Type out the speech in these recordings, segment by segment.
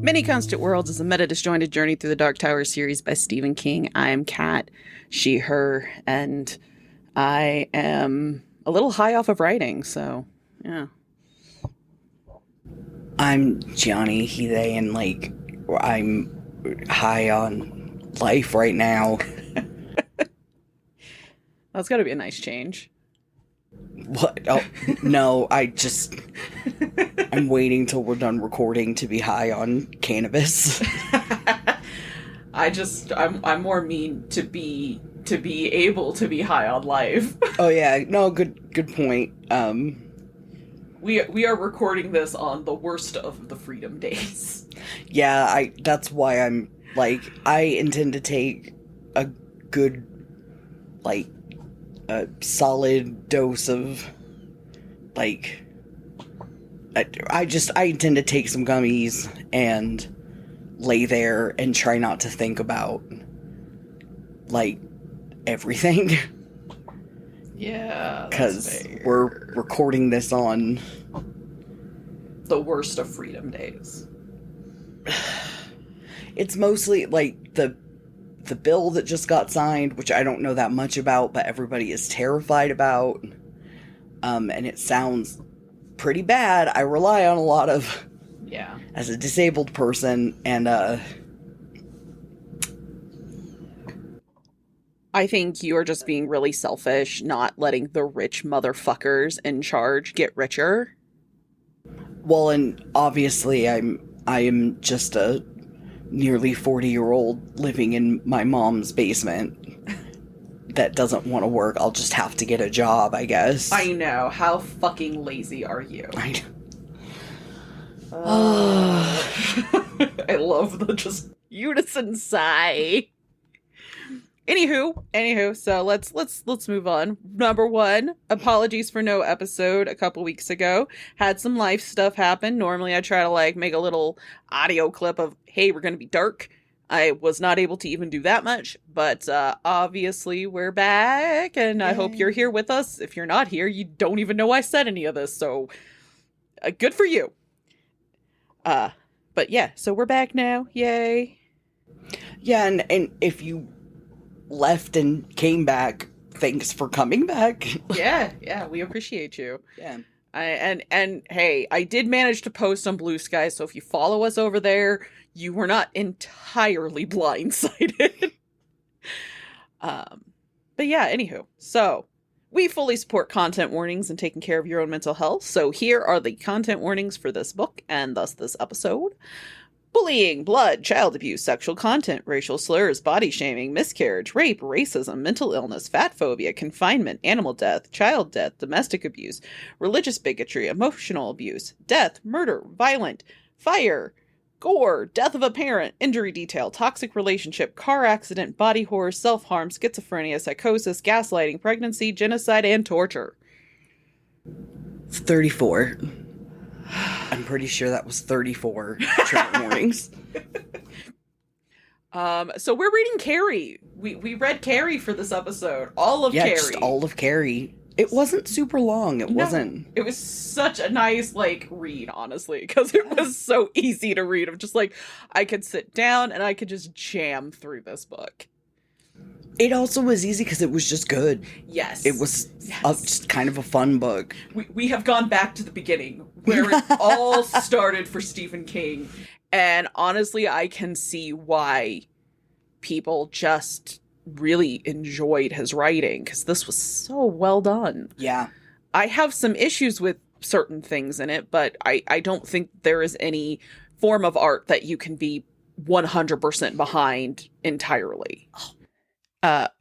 Many Constant Worlds is a meta-disjointed journey through the Dark Tower series by Stephen King. I am Kat, she, her, and I am a little high off of writing, so, yeah. I'm Johnny, he, they, and, I'm high on life right now. That's gotta be a nice change. What? Oh, no, I'm waiting till we're done recording to be high on cannabis. I'm more mean to be able to be high on life. Oh yeah, no, good point. We are recording this on the worst of the freedom days. Yeah, that's why I'm, I intend to take a good, a solid dose of, I intend to take some gummies and lay there and try not to think about, everything. Yeah, because we're recording this on the worst of freedom days. It's mostly, the bill that just got signed, which I don't know that much about, but everybody is terrified about. And it sounds pretty bad. I rely on a lot of... Yeah. As a disabled person, and, I think you're just being really selfish, not letting the rich motherfuckers in charge get richer. Well, and obviously I am just a nearly 40-year-old living in my mom's basement that doesn't want to work. I'll just have to get a job, I guess. I know. How fucking lazy are you? I love the just unison sigh. Anywho, so let's move on. Number one, apologies for no episode a couple weeks ago. Had some life stuff happen. Normally I try to make a little audio clip of, hey, we're gonna be dark. I was not able to even do that much, but obviously we're back, and I hope you're here with us. If you're not here, you don't even know I said any of this, so good for you. But yeah, so we're back now. Yay. Yeah, and if you left and came back, thanks for coming back. Yeah, we appreciate you. Yeah. And hey, I did manage to post on Blue Sky, so if you follow us over there, you were not entirely blindsided. But yeah, anywho, so we fully support content warnings and taking care of your own mental health. So here are the content warnings for this book and thus this episode. Bullying, blood, child abuse, sexual content, racial slurs, body shaming, miscarriage, rape, racism, mental illness, fat phobia, confinement, animal death, child death, domestic abuse, religious bigotry, emotional abuse, death, murder, violent, fire, gore, death of a parent, injury detail, toxic relationship, car accident, body horror, self-harm, schizophrenia, psychosis, gaslighting, pregnancy, genocide, and torture. 34. I'm pretty sure that was 34 trigger warnings. So we're reading Carrie. We read Carrie for this episode. All of Carrie. Yeah, just all of Carrie. It wasn't super long. It wasn't. It was such a nice, read, honestly, because it was so easy to read. I'm just I could sit down and I could just jam through this book. It also was easy because it was just good. Yes. It was just kind of a fun book. We have gone back to the beginning, where it all started for Stephen King. And honestly, I can see why people just really enjoyed his writing, because this was so well done. Yeah. I have some issues with certain things in it, but I don't think there is any form of art that you can be 100% behind entirely.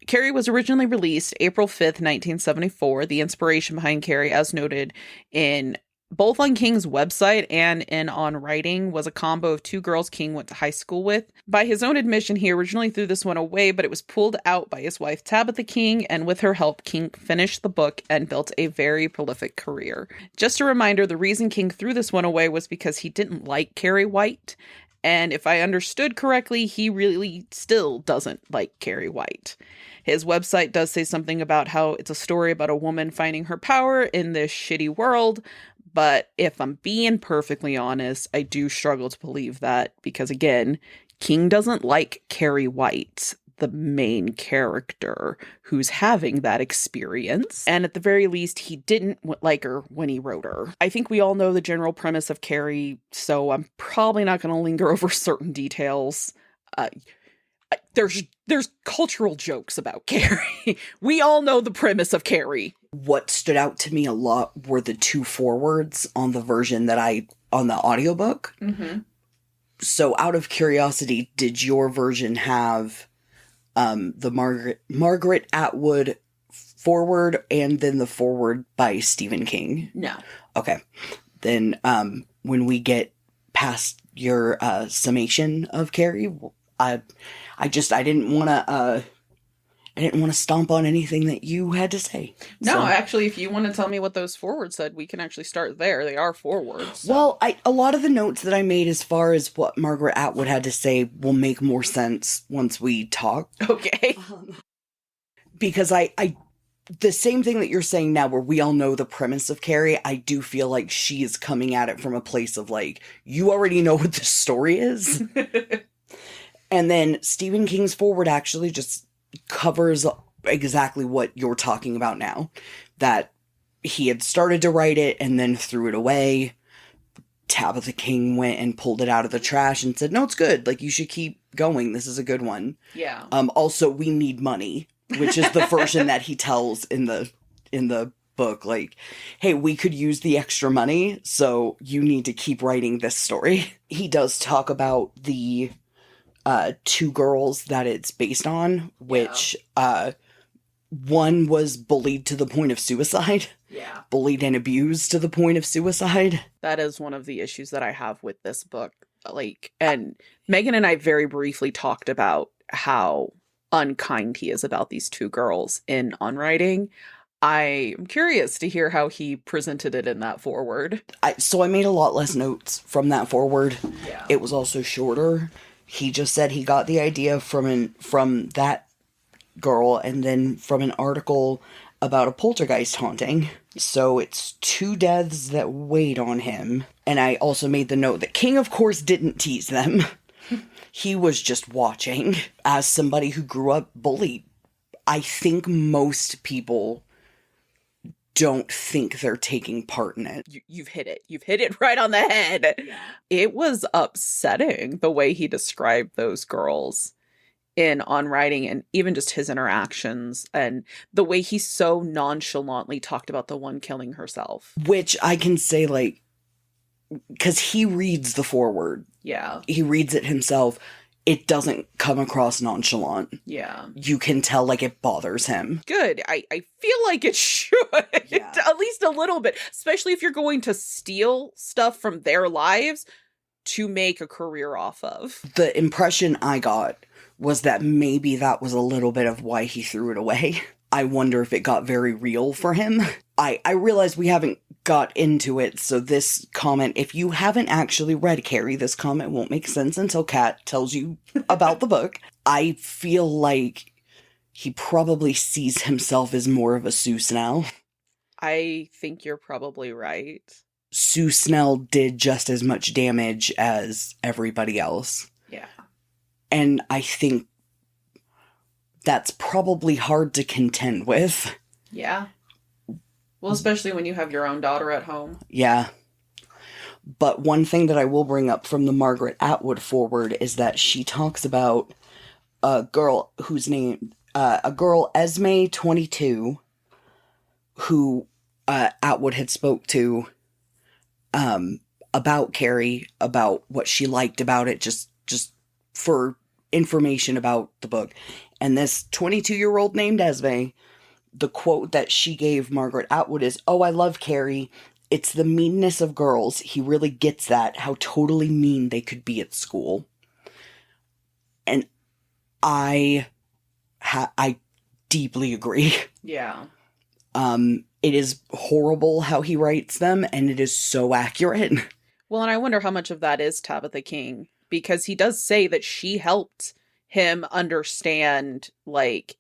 Carrie was originally released April 5th, 1974. The inspiration behind Carrie, as noted in both on King's website and in On Writing, was a combo of two girls King went to high school with. By his own admission, he originally threw this one away, but it was pulled out by his wife Tabitha King, and with her help, King finished the book and built a very prolific career. Just a reminder, the reason King threw this one away was because he didn't like Carrie White, and if I understood correctly, he really still doesn't like Carrie White. His website does say something about how it's a story about a woman finding her power in this shitty world, But if I'm being perfectly honest, I do struggle to believe that because, again, King doesn't like Carrie White, the main character who's having that experience. And at the very least, he didn't like her when he wrote her. I think we all know the general premise of Carrie, so I'm probably not going to linger over certain details. There's cultural jokes about Carrie. We all know the premise of Carrie. What stood out to me a lot were the 2 forewords on the version on the audiobook. Mm-hmm. So out of curiosity, did your version have the Margaret Atwood foreword and then the foreword by Stephen King? No. Okay. Then when we get past your summation of Carrie, I didn't want to stomp on anything that you had to say. No, actually, if you want to tell me what those forewords said, we can actually start there. They are forewords. So. Well, a lot of the notes that I made as far as what Margaret Atwood had to say will make more sense once we talk. Okay. Because the same thing that you're saying now, where we all know the premise of Carrie, I do feel like she is coming at it from a place of like, you already know what the story is. And then Stephen King's foreword actually just covers exactly what you're talking about now. That he had started to write it and then threw it away. Tabitha King went and pulled it out of the trash and said, no, it's good. Like, you should keep going. This is a good one. Yeah. Also, we need money, which is the version that he tells in the book. Like, hey, we could use the extra money, so you need to keep writing this story. He does talk about the 2 girls that it's based on, which one was bullied to the point of suicide. Yeah. Bullied and abused to the point of suicide. That is one of the issues that I have with this book. Like, and Megan and I very briefly talked about how unkind he is about these 2 girls in On Writing. I am curious to hear how he presented it in that foreword. So I made a lot less notes from that foreword. Yeah. It was also shorter. He just said he got the idea from that girl and then from an article about a poltergeist haunting. So it's 2 deaths that weighed on him. And I also made the note that King, of course, didn't tease them. He was just watching. As somebody who grew up bullied, I think most people don't think they're taking part in it. You've hit it. You've hit it right on the head. Yeah. It was upsetting the way he described those girls in On Writing, and even just his interactions and the way he so nonchalantly talked about the one killing herself. Which I can say, like, because he reads the foreword. Yeah. He reads it himself. It doesn't come across nonchalant. Yeah. You can tell, like, it bothers him. Good. I feel like it should. Yeah. At least a little bit. Especially if you're going to steal stuff from their lives to make a career off of. The impression I got was that maybe that was a little bit of why he threw it away. I wonder if it got very real for him. I realize we haven't got into it, so this comment, if you haven't actually read Carrie, this comment won't make sense until Kat tells you about the book. I feel like he probably sees himself as more of a Sue Snell. I think you're probably right. Sue Snell did just as much damage as everybody else. Yeah. And I think that's probably hard to contend with. Yeah. Well, especially when you have your own daughter at home. Yeah. But one thing that I will bring up from the Margaret Atwood foreword is that she talks about a girl whose name, Esme 22, who Atwood had spoke to about Carrie, about what she liked about it, just for information about the book. And this 22-year-old named Esme, the quote that she gave Margaret Atwood is, "Oh, I love Carrie. It's the meanness of girls. He really gets that, how totally mean they could be at school." And I deeply agree. Yeah. It is horrible how he writes them, and it is so accurate. Well, and I wonder how much of that is Tabitha King, because he does say that she helped him understand, like,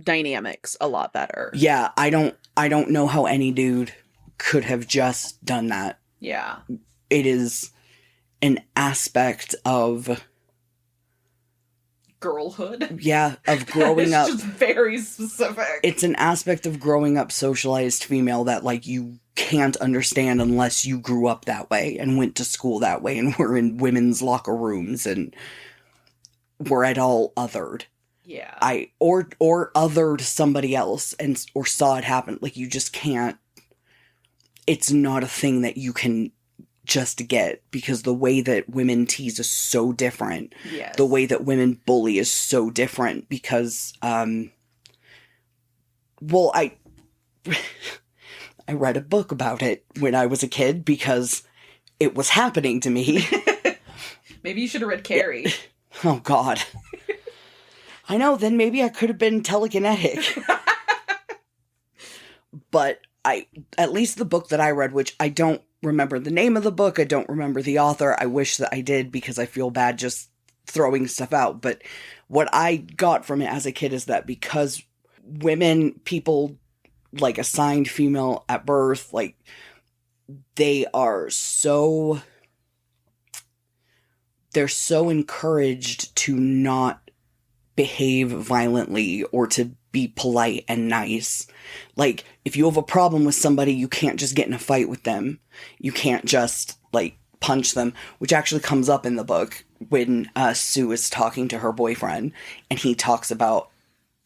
dynamics a lot better. Yeah, I don't know how any dude could have just done that. Yeah. It is an aspect of girlhood. Yeah, of growing up. It's just very specific. It's an aspect of growing up socialized female that, like, you can't understand unless you grew up that way and went to school that way and were in women's locker rooms and were at all othered. Yeah. Or othered somebody else and or saw it happen. Like, you just can't. It's not a thing that you can just get, because the way that women tease is so different. Yes. The way that women bully is so different because, I read a book about it when I was a kid because it was happening to me. Maybe you should have read Carrie. Oh, God. I know, then maybe I could have been telekinetic. But at least the book that I read, which I don't remember the name of the book, I don't remember the author, I wish that I did because I feel bad just throwing stuff out, but what I got from it as a kid is that because people, like, assigned female at birth, like, they're so encouraged to not behave violently or to be polite and nice. Like, if you have a problem with somebody, you can't just get in a fight with them. You can't just, like, punch them, which actually comes up in the book when Sue is talking to her boyfriend, and he talks about,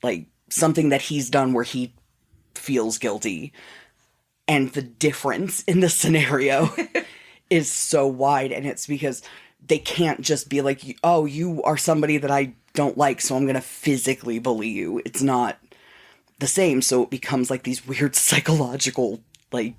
like, something that he's done where he feels guilty. And the difference in the scenario is so wide, and it's because they can't just be like, oh, you are somebody that I don't like, so I'm going to physically bully you. It's not the same, so it becomes like these weird psychological, like,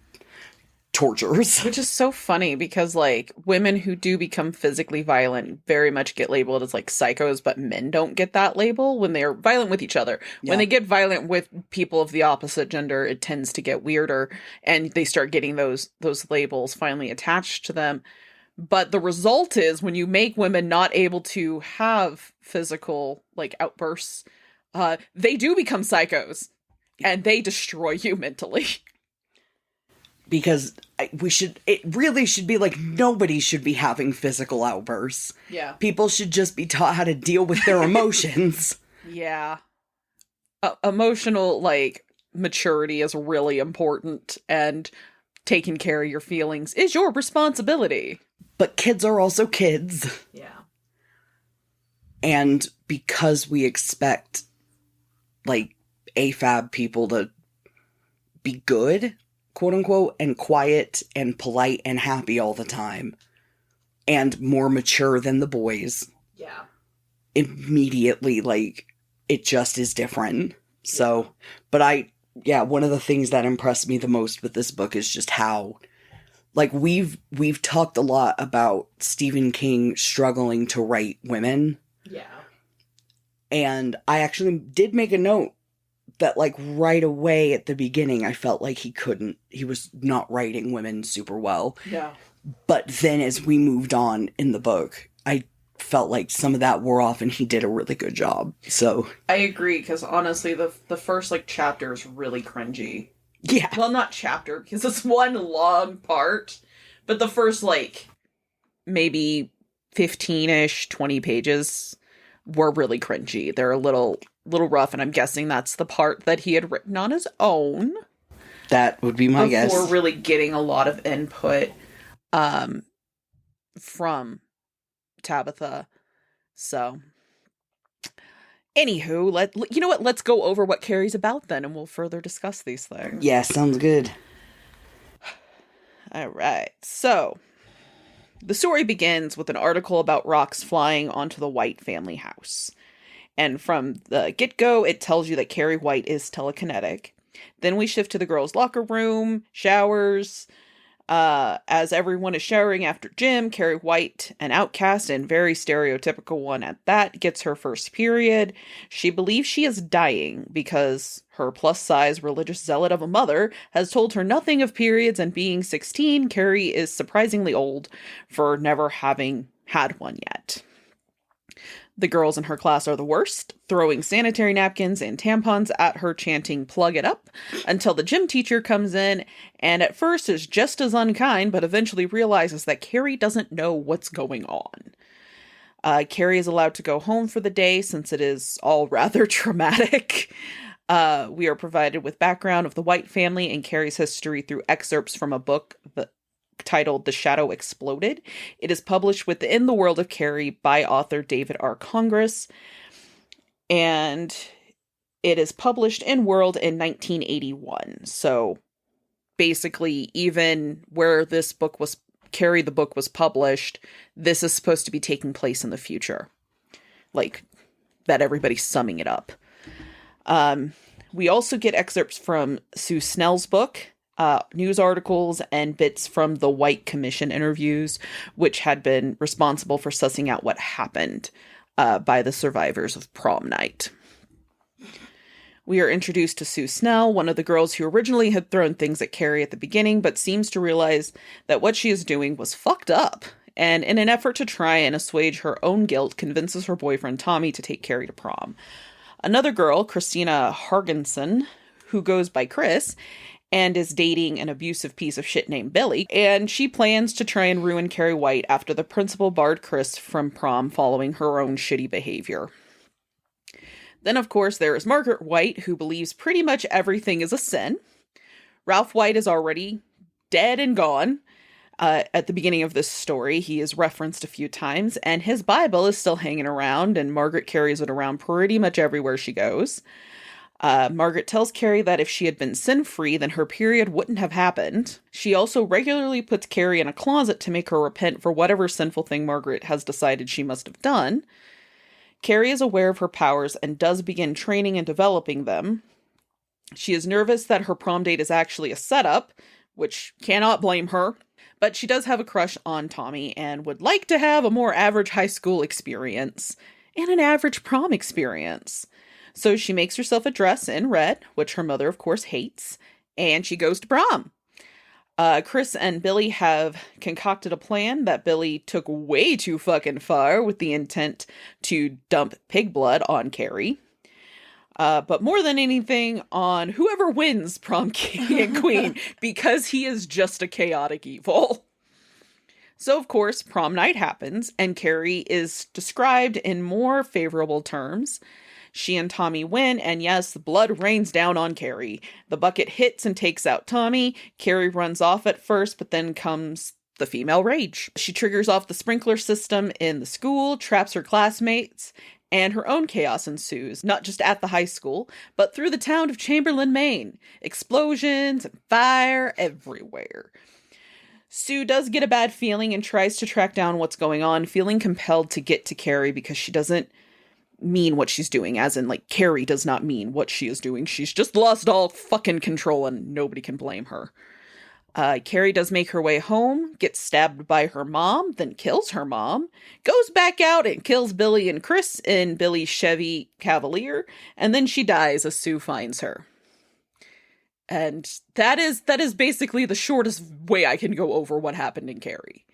tortures. Which is so funny because, like, women who do become physically violent very much get labeled as, like, psychos, but men don't get that label when they're violent with each other. Yeah. When they get violent with people of the opposite gender, it tends to get weirder, and they start getting those labels finally attached to them. But the result is when you make women not able to have physical, like, outbursts, they do become psychos, and they destroy you mentally. Because it really should be like, nobody should be having physical outbursts. Yeah. People should just be taught how to deal with their emotions. Yeah. Emotional, like, maturity is really important, and taking care of your feelings is your responsibility. But kids are also kids. Yeah. And because we expect, like, AFAB people to be good, quote unquote, and quiet and polite and happy all the time, and more mature than the boys. Yeah. Immediately, like, it just is different. So, but one of the things that impressed me the most with this book is just how, like, we've talked a lot about Stephen King struggling to write women. Yeah. And I actually did make a note that, like, right away at the beginning, I felt like he was not writing women super well. Yeah. But then as we moved on in the book, I felt like some of that wore off and he did a really good job. So I agree, because honestly, the first, like, chapter is really cringy. Yeah. Well, not chapter, because it's one long part, but the first, like, maybe 15-ish, 20 pages were really cringy. They're a little rough, and I'm guessing that's the part that he had written on his own. That would be my guess. Before really getting a lot of input from Tabitha. So, anywho, you know what? Let's go over what Carrie's about then, and we'll further discuss these things. Yeah, sounds good. All right. So, the story begins with an article about rocks flying onto the White family house. And from the get-go, it tells you that Carrie White is telekinetic. Then we shift to the girls' locker room, showers. As everyone is showering after gym, Carrie White, an outcast and very stereotypical one at that, gets her first period. She believes she is dying because her plus-size religious zealot of a mother has told her nothing of periods, and being 16, Carrie is surprisingly old for never having had one yet. The girls in her class are the worst, throwing sanitary napkins and tampons at her, chanting, "Plug it up," until the gym teacher comes in and at first is just as unkind, but eventually realizes that Carrie doesn't know what's going on. Carrie is allowed to go home for the day since it is all rather traumatic. We are provided with background of the White family and Carrie's history through excerpts from a book titled The Shadow Exploded. It is published within the world of Carrie by author David R. Congress, and it is published in World in 1981. So basically, even where this book was, Carrie the book was published, this is supposed to be taking place in the future. Like, that everybody's summing it up. We also get excerpts from Sue Snell's book, news articles, and bits from the White Commission interviews, which had been responsible for sussing out what happened by the survivors of prom night. We are introduced to Sue Snell, one of the girls who originally had thrown things at Carrie at the beginning, but seems to realize that what she is doing was fucked up, and in an effort to try and assuage her own guilt, convinces her boyfriend Tommy to take Carrie to prom. Another girl, Christina Hargensen, who goes by Chris, and is dating an abusive piece of shit named Billy, and she plans to try and ruin Carrie White after the principal barred Chris from prom following her own shitty behavior. Then, of course, there is Margaret White, who believes pretty much everything is a sin. Ralph White is already dead and gone. At the beginning of this story, he is referenced a few times, and his Bible is still hanging around, and Margaret carries it around pretty much everywhere she goes. Margaret tells Carrie that if she had been sin-free, then her period wouldn't have happened. She also regularly puts Carrie in a closet to make her repent for whatever sinful thing Margaret has decided she must have done. Carrie is aware of her powers and does begin training and developing them. She is nervous that her prom date is actually a setup, which cannot blame her, but she does have a crush on Tommy and would like to have a more average high school experience and an average prom experience. So she makes herself a dress in red, which her mother, of course, hates, and she goes to prom. Chris and Billy have concocted a plan that Billy took way too fucking far with the intent to dump pig blood on Carrie. But more than anything, on whoever wins prom king and queen, because he is just a chaotic evil. So, of course, prom night happens, and Carrie is described in more favorable terms. She and Tommy win, and yes, blood rains down on Carrie. The bucket hits and takes out Tommy. Carrie runs off at first, but then comes the female rage. She triggers off the sprinkler system in the school, traps her classmates, and her own chaos ensues, not just at the high school, but through the town of Chamberlain, Maine. Explosions and fire everywhere. Sue does get a bad feeling and tries to track down what's going on, feeling compelled to get to Carrie because she doesn't mean what she's doing, as in, like, Carrie does not mean what she is doing. She's just lost all fucking control and nobody can blame her. Carrie does make her way home, gets stabbed by her mom, then kills her mom, goes back out and kills Billy and Chris in Billy's Chevy Cavalier, and then she dies as Sue finds her. And that is basically the shortest way I can go over what happened in Carrie.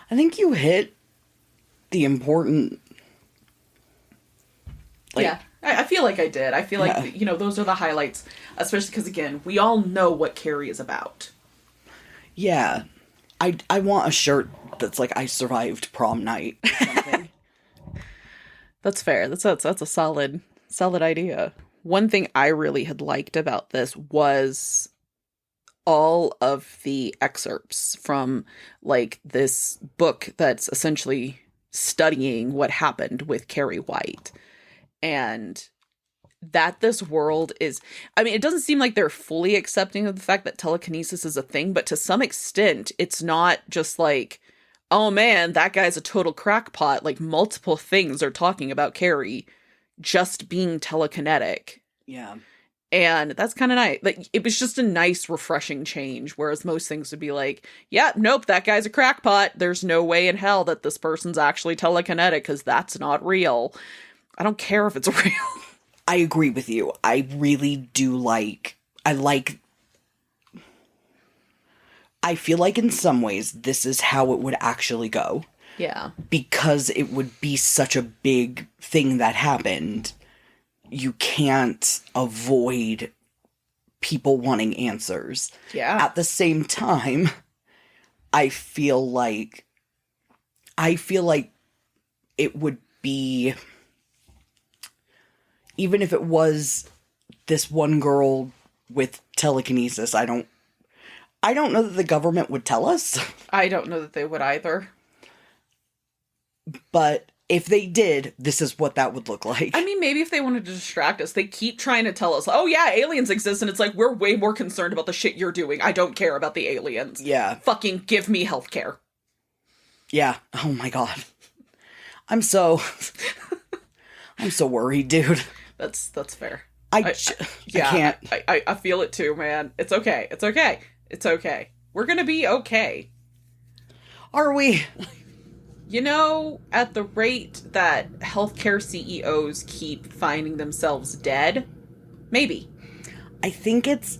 I think you hit the important... yeah, I feel like I did. I feel like, those are the highlights, especially because, again, we all know what Carrie is about. Yeah. I want a shirt that's like, I survived prom night or something. That's fair. That's a solid idea. One thing I really had liked about this was all of the excerpts from, like, this book that's essentially studying what happened with Carrie White. And that this world is, I mean, it doesn't seem like they're fully accepting of the fact that telekinesis is a thing, but to some extent, it's not just like, oh man, that guy's a total crackpot. Like, multiple things are talking about Carrie just being telekinetic. Yeah. And that's kind of nice. Like, it was just a nice, refreshing change, whereas most things would be like, yeah, nope, that guy's a crackpot. There's no way in hell that this person's actually telekinetic, because that's not real. I don't care if it's real. I agree with you. I really do I feel like in some ways this is how it would actually go. Yeah. Because it would be such a big thing that happened, you can't avoid people wanting answers. Yeah. At the same time, I feel like it would be, even if it was this one girl with telekinesis, I don't know that the government would tell us. I don't know that they would either. But if they did, this is what that would look like. I mean, maybe if they wanted to distract us, they keep trying to tell us, oh yeah, aliens exist, and it's like, we're way more concerned about the shit you're doing. I don't care about the aliens. Yeah. Fucking give me healthcare. Yeah. Oh my god. I'm so worried, dude. That's fair. I can't. I feel it too, man. It's okay. It's okay. It's okay. We're gonna be okay. Are we? You know, at the rate that healthcare CEOs keep finding themselves dead, maybe. I think it's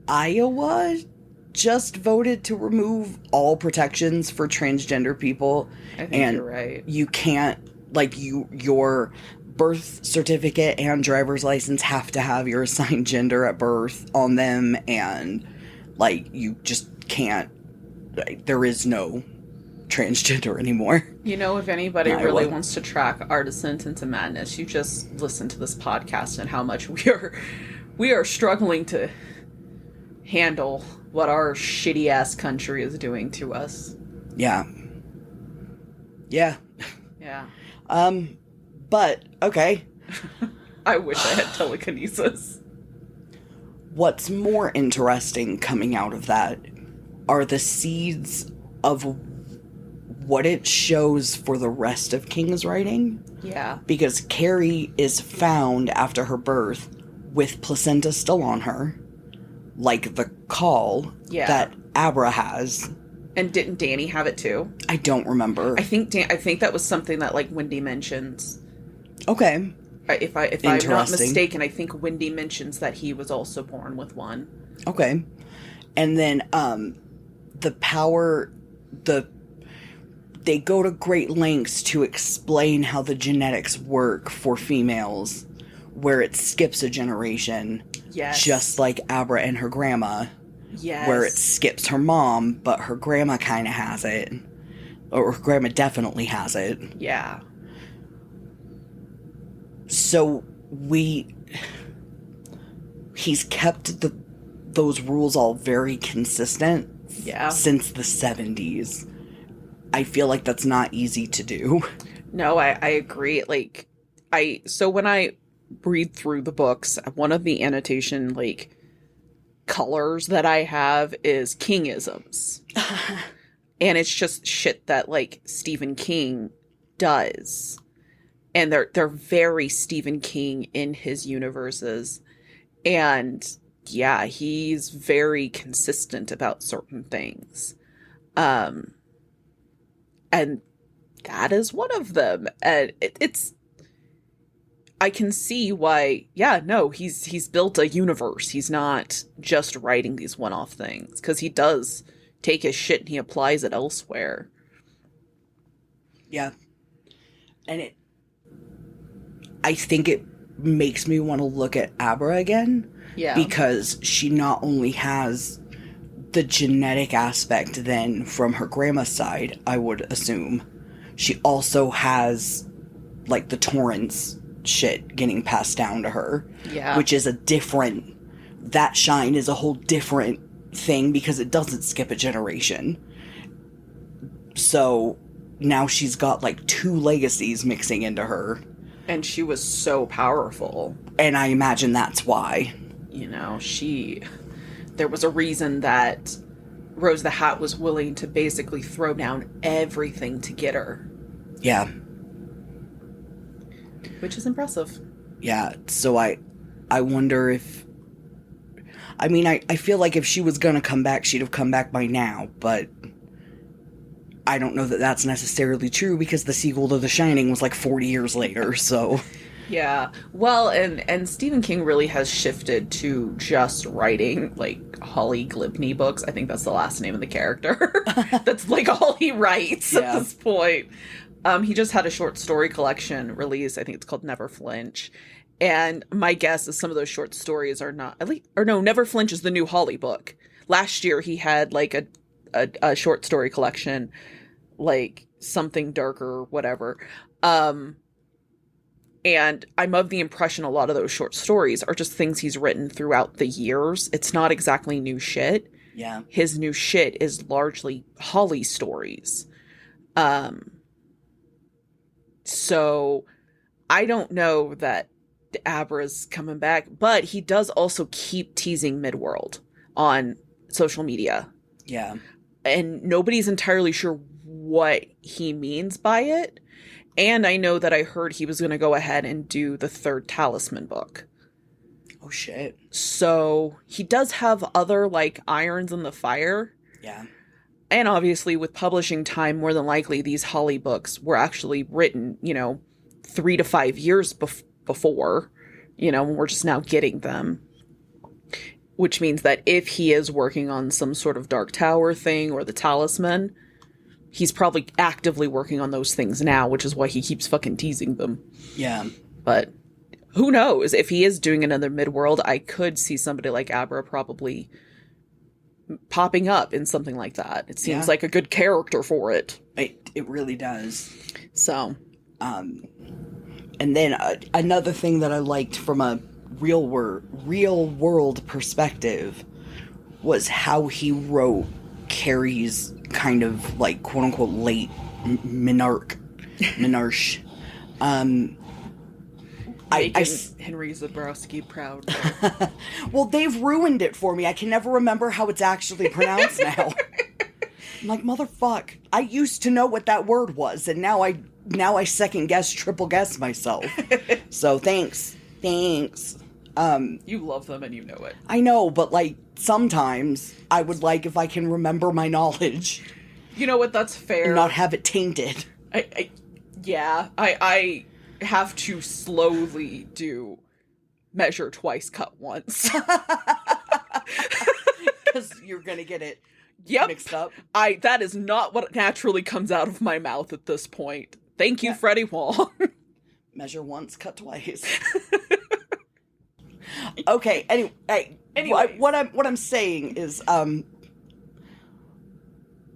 Iowa just voted to remove all protections for transgender people. I think and you're right. You can't, like, your birth certificate and driver's license have to have your assigned gender at birth on them, and, like, you just can't, like, there is no transgender anymore. You know, if anybody really wants to track our descent into madness, you just listen to this podcast and how much we are struggling to handle what our shitty ass country is doing to us. Yeah. Yeah. Yeah. But okay. I wish I had telekinesis. What's more interesting coming out of that are the seeds of what it shows for the rest of King's writing. Yeah. Because Carrie is found after her birth with placenta still on her, like the caul that Abra has. And didn't Danny have it too? I don't remember. I think that was something that, like, Wendy mentions. Okay. If I'm not mistaken, I think Wendy mentions that he was also born with one. Okay. And then they go to great lengths to explain how the genetics work for females, where it skips a generation. Yes. Just like Abra and her grandma. Yes. Where it skips her mom, but her grandma kind of has it. Or her grandma definitely has it. Yeah. So he's kept those rules all very consistent since the 70s. I feel like that's not easy to do. No, I agree. Like, so when I read through the books, one of the annotation, like, colors that I have is Kingisms. And it's just shit that, like, Stephen King does. And they're very Stephen King in his universes. And yeah, he's very consistent about certain things. And that is one of them. And it's I can see why, he's built a universe. He's not just writing these one-off things, because he does take his shit and he applies it elsewhere. Yeah. And I think it makes me want to look at Abra again. Yeah. Because she not only has the genetic aspect then from her grandma's side, I would assume, she also has, like, the Torrance shit getting passed down to her. Yeah. Which is that shine is a whole different thing because it doesn't skip a generation. So now she's got, like, 2 legacies mixing into her. And she was so powerful. And I imagine that's why. You know, there was a reason that Rose the Hat was willing to basically throw down everything to get her. Yeah. Which is impressive. Yeah, so I wonder if... I mean, I feel like if she was gonna come back, she'd have come back by now, but I don't know that that's necessarily true because the sequel to The Shining was like 40 years later, so... Yeah. Well, and Stephen King really has shifted to just writing like Holly Glypney books. I think that's the last name of the character. That's like all he writes at this point. He just had a short story collection released. I think it's called Never Flinch. And my guess is some of those short stories are not, at least, or no, Never Flinch is the new Holly book. Last year he had like a short story collection, like Something Darker, whatever. And I'm of the impression a lot of those short stories are just things he's written throughout the years. It's not exactly new shit. Yeah. His new shit is largely Holly stories. So I don't know that Abra's coming back, but he does also keep teasing Midworld on social media. Yeah. And nobody's entirely sure what he means by it. And I know that I heard he was going to go ahead and do the third Talisman book. Oh, shit. So he does have other, like, irons in the fire. Yeah. And obviously, with publishing time, more than likely, these Holly books were actually written, 3 to 5 years before. We're just now getting them. Which means that if he is working on some sort of Dark Tower thing or the Talisman, he's probably actively working on those things now, which is why he keeps fucking teasing them. Yeah. But who knows? If he is doing another Midworld, I could see somebody like Abra probably popping up in something like that. It seems like a good character for it. It really does. So. And then another thing that I liked from a real world perspective was how he wrote Carrie's kind of like quote unquote late menarche. Henry Zabrowski proud. Well, they've ruined it for me. I can never remember how it's actually pronounced now. I'm like, motherfuck. I used to know what that word was, and now I second guess, triple guess myself. So thanks. You love them and you know it. I know, but like sometimes I would like if I can remember my knowledge. You know what? That's fair. And not have it tainted. I have to slowly do measure twice, cut once. Because you're gonna get it mixed up. That is not what naturally comes out of my mouth at this point. Thank you, Freddie Wong. Measure once, cut twice. Okay, anyway, what I'm saying is,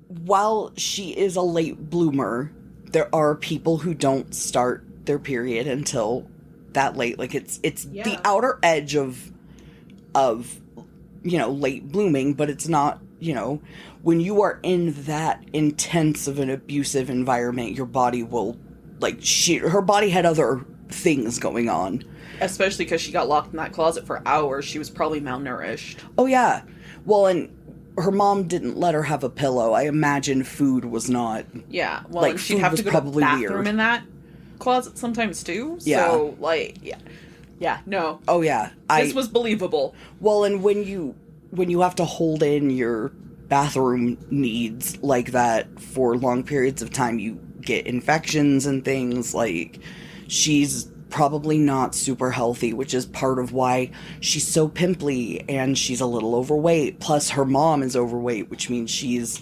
while she is a late bloomer, there are people who don't start their period until that late. Like it's the outer edge of late blooming, but it's not, when you are in that intense of an abusive environment, your body will, her body had other things going on. Especially because she got locked in that closet for hours. She was probably malnourished. Oh, yeah. Well, and her mom didn't let her have a pillow. I imagine food was not... Yeah. Well, and she'd have to go to the bathroom in that closet sometimes, too. Yeah. So, Yeah, no. Oh, yeah. This was believable. Well, and when you have to hold in your bathroom needs like that for long periods of time, you get infections and things. Like, she's probably not super healthy, which is part of why she's so pimply and she's a little overweight. Plus, her mom is overweight, which means she's,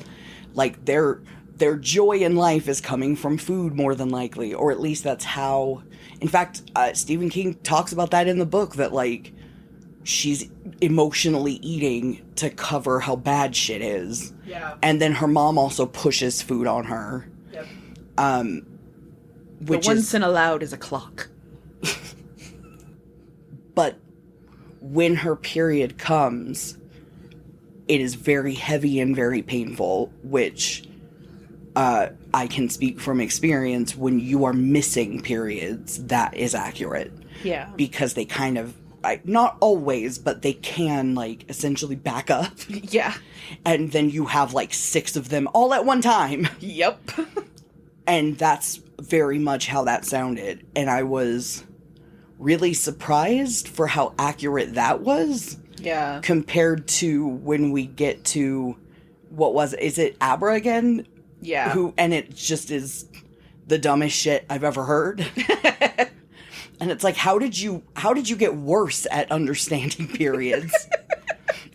like, their joy in life is coming from food more than likely, or at least that's how... In fact, Stephen King talks about that in the book, that, like, she's emotionally eating to cover how bad shit is. Yeah. And then her mom also pushes food on her. Yep. Which the once in allowed is a clock. But when her period comes, it is very heavy and very painful, which I can speak from experience. When you are missing periods, that is accurate. Yeah. Because they kind of, not always, but they can, like, essentially back up. Yeah. And then you have, like, 6 of them all at one time. Yep. And that's very much how that sounded. And I was really surprised for how accurate that was. Yeah. Compared to when we get to, is it Abra again? Yeah. And it just is the dumbest shit I've ever heard. And it's like, how did you get worse at understanding periods?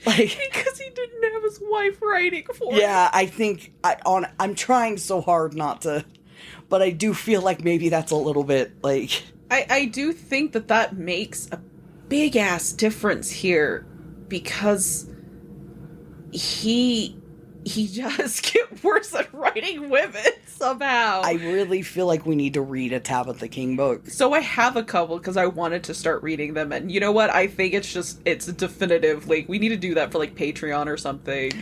Like, because he didn't have his wife writing for him. Yeah, I think I'm trying so hard not to, but I do feel like maybe that's a little bit like... I do think that makes a big ass difference here, because he does get worse at writing women somehow. I really feel like we need to read a Tabitha King book. So I have a couple because I wanted to start reading them, and you know what? I think it's definitive. Like, we need to do that for like Patreon or something.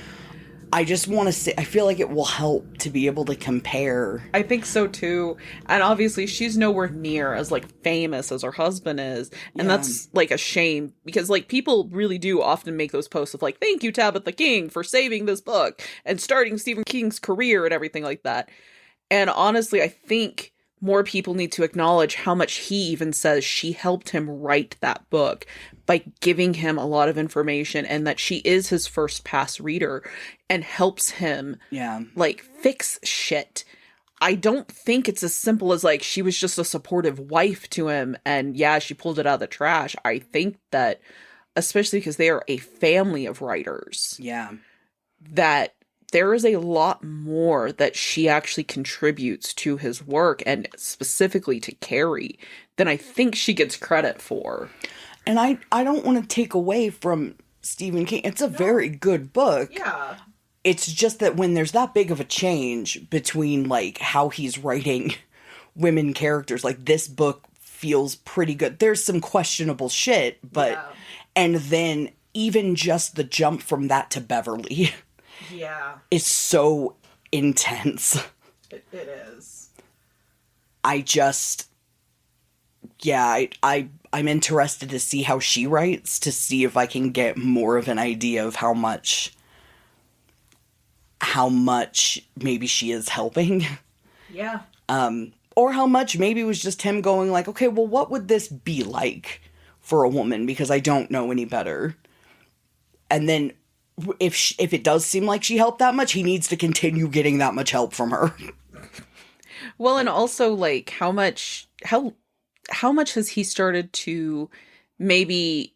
I just want to say, I feel like it will help to be able to compare. I think so too. And obviously she's nowhere near as like famous as her husband is. And that's like a shame, because like people really do often make those posts of like, thank you, Tabitha King, for saving this book and starting Stephen King's career and everything like that. And honestly, I think more people need to acknowledge how much he even says she helped him write that book by giving him a lot of information, and that she is his first pass reader and helps him like fix shit. I don't think it's as simple as like she was just a supportive wife to him and yeah, she pulled it out of the trash. I think that, especially because they are a family of writers, that there is a lot more that she actually contributes to his work, and specifically to Carrie, than I think she gets credit for. And I don't want to take away from Stephen King. It's a very good book. Yeah. It's just that when there's that big of a change between, like, how he's writing women characters, like, this book feels pretty good. There's some questionable shit, but... Yeah. And then even just the jump from that to Beverly... Yeah. is so intense. It is. I just... Yeah, I'm interested to see how she writes, to see if I can get more of an idea of how much maybe she is helping. Yeah. Or how much maybe it was just him going like, okay, well, what would this be like for a woman? Because I don't know any better. And then if it does seem like she helped that much, he needs to continue getting that much help from her. Well, and also, like, how much has he started to maybe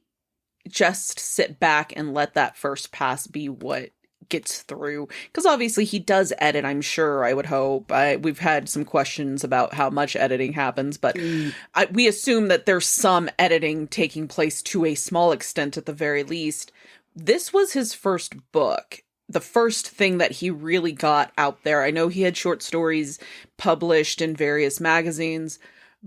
just sit back and let that first pass be what gets through? Because obviously he does edit, I'm sure, I would hope. We've had some questions about how much editing happens, but we assume that there's some editing taking place to a small extent at the very least. This was his first book. The first thing that he really got out there. I know he had short stories published in various magazines,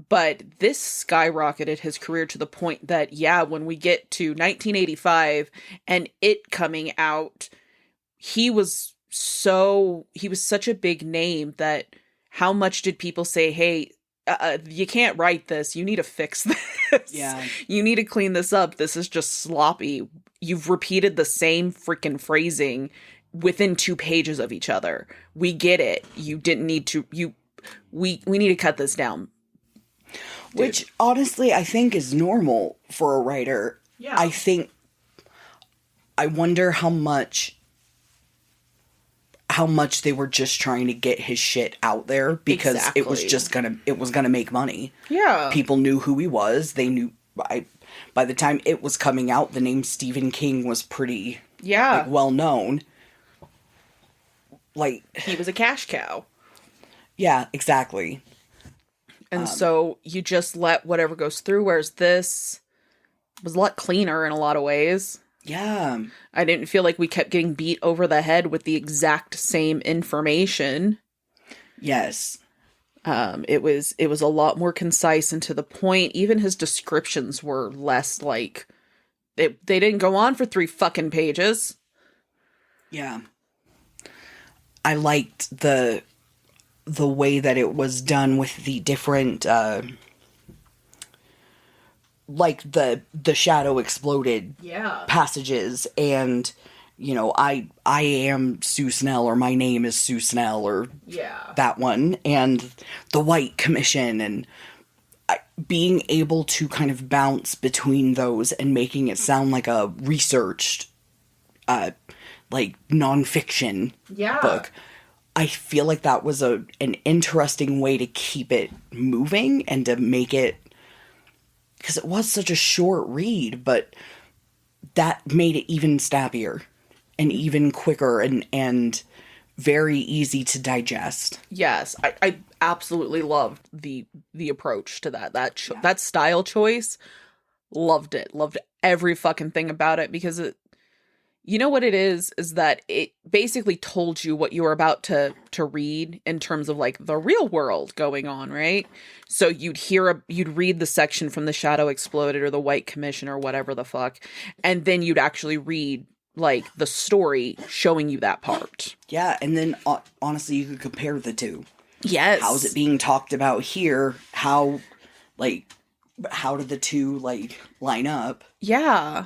but this skyrocketed his career to the point that, yeah, when we get to 1985 and it coming out, he was such a big name that how much did people say, hey, you can't write this. You need to fix this. Yeah. You need to clean this up. This is just sloppy. You've repeated the same freaking phrasing within 2 pages of each other. We get it. You didn't need to, we need to cut this down. Dude. Which, honestly, I think is normal for a writer. Yeah. I wonder how much they were just trying to get his shit out there, because it was gonna make money. Yeah. People knew who he was. They knew, by the time it was coming out, the name Stephen King was pretty well known. Like, he was a cash cow. Yeah, exactly. And so you just let whatever goes through, whereas this was a lot cleaner in a lot of ways. Yeah. I didn't feel like we kept getting beat over the head with the exact same information. Yes. It was a lot more concise and to the point. Even his descriptions were less like... They didn't go on for 3 fucking pages. Yeah. I liked the way that it was done with the different... like the shadow exploded passages, and you know, I am Sue Snell, or my name is Sue Snell, or that one, and the White Commission, and being able to kind of bounce between those and making it sound like a researched like nonfiction book. I feel like that was an interesting way to keep it moving and to make it because it was such a short read, but that made it even snappier and even quicker and very easy to digest. Yes, I absolutely loved the approach to that. That style choice. Loved it. Loved every fucking thing about it, because you know what it is that it basically told you what you were about to read in terms of like the real world going on, right? So you'd read the section from The Shadow Exploded or The White Commission or whatever the fuck, and then you'd actually read like the story showing you that part. Yeah, and then honestly, you could compare the two. Yes. How's it being talked about here? How did the two like line up? Yeah.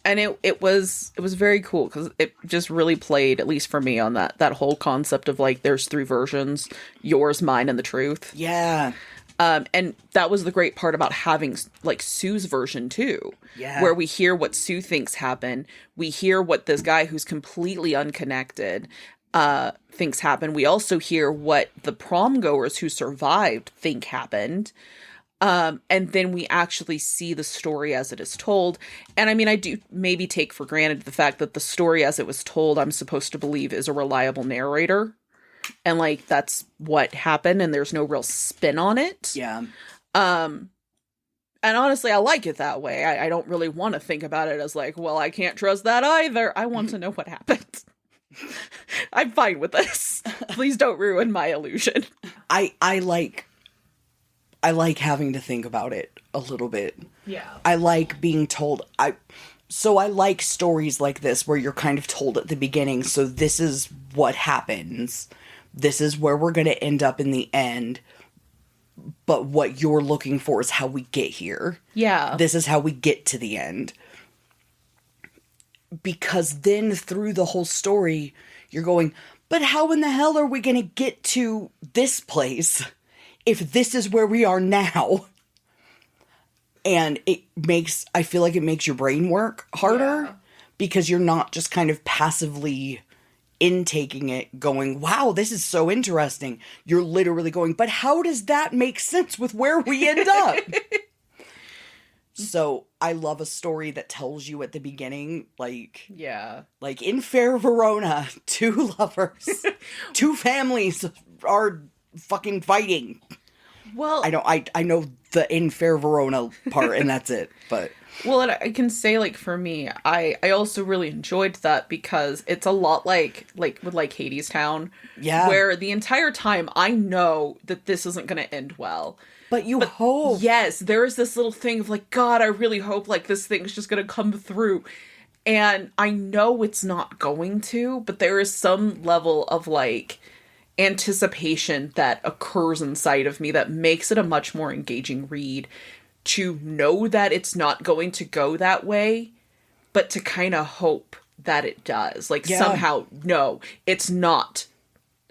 And it was very cool, because it just really played, at least for me, on that whole concept of like there's three versions: yours, mine, and the truth. Yeah. And that was the great part about having like Sue's version too. Yeah. Where we hear what Sue thinks happened. We hear what this guy who's completely unconnected thinks happened. We also hear what the prom goers who survived think happened. And then we actually see the story as it is told. And I mean, I do maybe take for granted the fact that the story as it was told, I'm supposed to believe, is a reliable narrator. And like, that's what happened, and there's no real spin on it. Yeah. And honestly, I like it that way. I don't really want to think about it as like, well, I can't trust that either. I want to know what happened. I'm fine with this. Please don't ruin my illusion. I like having to think about it a little bit. Yeah. I like being told. I like stories like this where you're kind of told at the beginning, so this is what happens. This is where we're going to end up in the end. But what you're looking for is how we get here. Yeah. This is how we get to the end. Because then through the whole story, you're going, but how in the hell are we going to get to this place if this is where we are now? And I feel like it makes your brain work harder, because you're not just kind of passively intaking it going, wow, this is so interesting. You're literally going, but how does that make sense with where we end up? So I love a story that tells you at the beginning, like in fair Verona, two lovers, two families are fucking fighting. Well, I know the in fair Verona part, and that's it. But well, and I can say, like, for me, I also really enjoyed that, because it's a lot like with like Hadestown, where the entire time I know that this isn't going to end well. But hope. Yes, there is this little thing of like, God, I really hope like this thing's just going to come through. And I know it's not going to, but there is some level of like anticipation that occurs inside of me that makes it a much more engaging read, to know that it's not going to go that way, but to kind of hope that it does. Like, somehow, no, it's not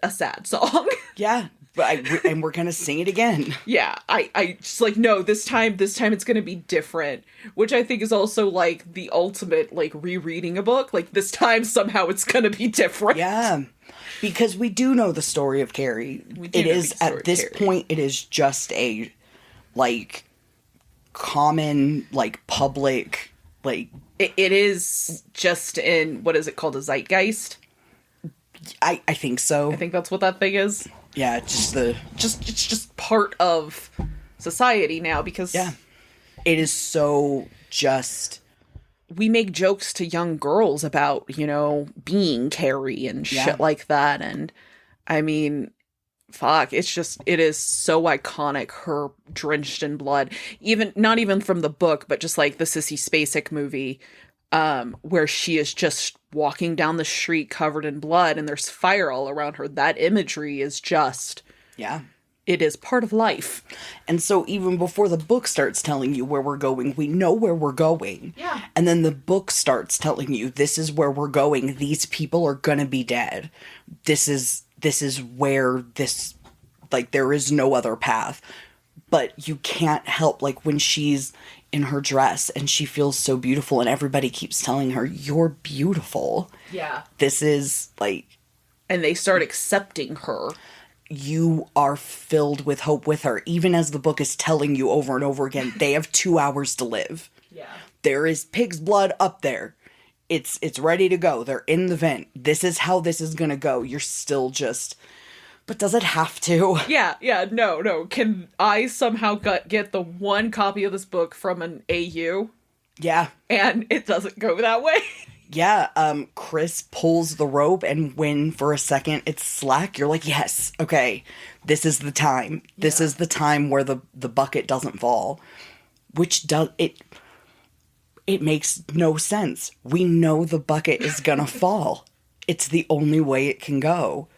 a sad song. Yeah. And we're gonna sing it again. Yeah, I just like, no, this time it's gonna be different, which I think is also like the ultimate like rereading a book. Like, this time somehow it's gonna be different. Yeah, because we do know the story of Carrie. It is at this point, it is just a like common like public like it is just in, what is it called, a zeitgeist? I think so. I think that's what that thing is. Yeah, it's just part of society now, because it is so just. We make jokes to young girls about, you know, being Carrie and shit like that, and I mean, fuck, it is so iconic, her drenched in blood, even not even from the book, but just like the Sissy Spacek movie, where she is just walking down the street covered in blood and there's fire all around her. That imagery is just, it is part of life. And so even before the book starts telling you where we're going, we know where we're going. Yeah. And then the book starts telling you, this is where we're going. These people are gonna be dead. This is where this, like, there is no other path. But you can't help, like, when she's in her dress and she feels so beautiful and everybody keeps telling her, you're beautiful. Yeah. This is, like... And they start accepting her. you are filled with hope with her. Even as the book is telling you over and over again, they have 2 hours to live. Yeah. There is pig's blood up there. It's ready to go. They're in the vent. This is how this is gonna go. You're still just... But does it have to? Yeah, no. Can I somehow get the one copy of this book from an AU? Yeah. And it doesn't go that way? Yeah, Chris pulls the rope, and when for a second it's slack, you're like, yes, okay, this is the time. This is the time where the bucket doesn't fall. Which does... It makes no sense. We know the bucket is gonna fall. It's the only way it can go.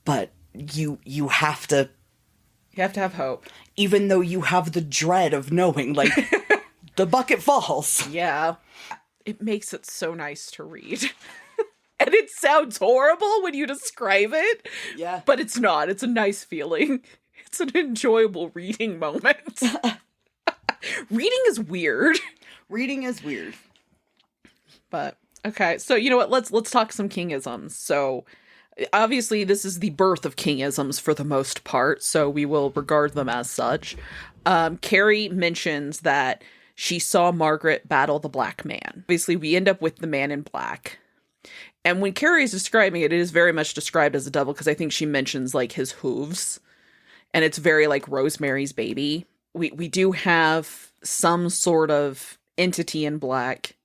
But you have to... You have to have hope. Even though you have the dread of knowing, like, the bucket falls. Yeah. It makes it so nice to read. And it sounds horrible when you describe it. Yeah. But it's not. It's a nice feeling. It's an enjoyable reading moment. Reading is weird. Reading is weird. But, okay. So, you know what? Let's talk some Kingisms. So... Obviously, this is the birth of Kingisms for the most part, so we will regard them as such. Carrie mentions that she saw Margaret battle the black man. Obviously, we end up with the man in black. And when Carrie is describing it, it is very much described as a devil, because I think she mentions, like, his hooves. And it's very like Rosemary's Baby. We do have some sort of entity in black.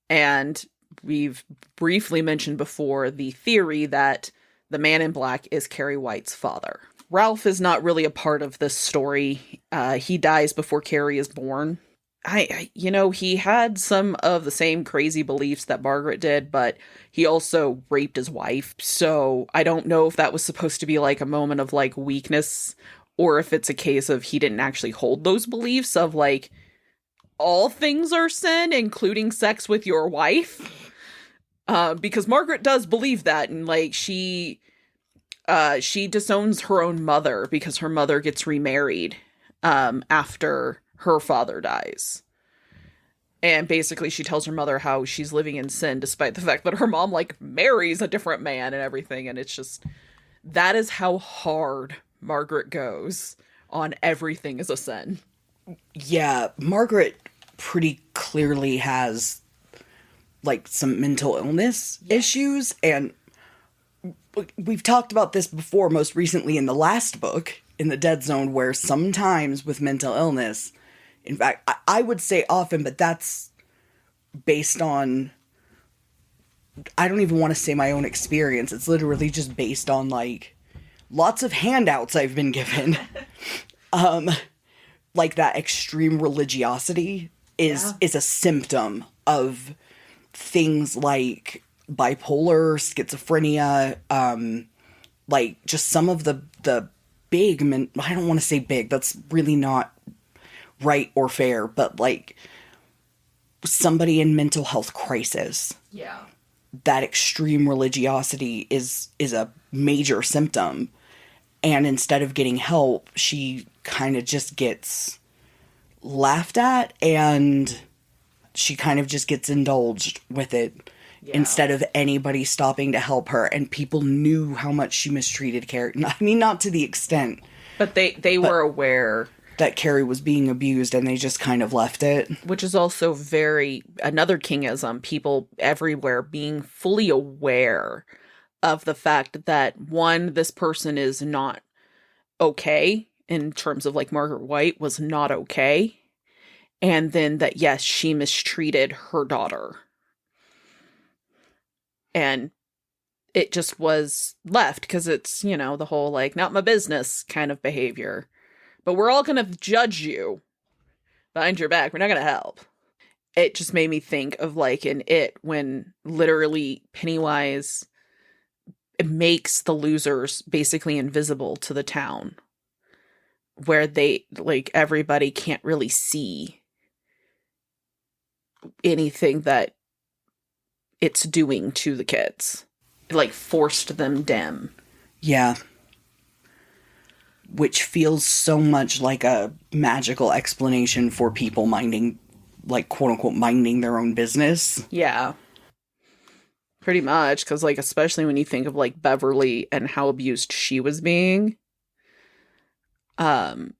And... we've briefly mentioned before the theory that the man in black is Carrie White's father. Ralph is not really a part of this story. He dies before Carrie is born. He had some of the same crazy beliefs that Margaret did, but he also raped his wife. So I don't know if that was supposed to be like a moment of like weakness, or if it's a case of he didn't actually hold those beliefs of like, all things are sin, including sex with your wife. Because Margaret does believe that, and like she disowns her own mother because her mother gets remarried after her father dies. And basically she tells her mother how she's living in sin despite the fact that her mom like marries a different man and everything, and it's just, that is how hard Margaret goes on everything is a sin. Yeah, Margaret pretty clearly has like some mental illness issues, and we've talked about this before, most recently in the last book, in the Dead Zone, where sometimes with mental illness, in fact, I would say often, but that's based on, I don't even want to say my own experience, it's literally just based on like lots of handouts I've been given. Like that extreme religiosity is a symptom of things like bipolar, schizophrenia, like just some of the big, I don't want to say big, that's really not right or fair, but like somebody in mental health crisis. Yeah. That extreme religiosity is a major symptom. And instead of getting help, she kind of just gets laughed at, and she kind of just gets indulged with it instead of anybody stopping to help her. And people knew how much she mistreated Carrie. I mean, not to the extent. But they were aware that Carrie was being abused, and they just kind of left it. Which is also another Kingism, people everywhere being fully aware of the fact that, one, this person is not okay, in terms of like Margaret White was not okay. And then that, yes, she mistreated her daughter. And it just was left because it's, the whole like, not my business kind of behavior. But we're all going to judge you behind your back. We're not going to help. It just made me think of like in It, when literally Pennywise makes the losers basically invisible to the town, where they like everybody can't really see anything that it's doing to the kids. It like forced them dim. Yeah. Which feels so much like a magical explanation for people minding, like, quote unquote, minding their own business. Yeah. Pretty much, because, like, especially when you think of, like, Beverly and how abused she was being. And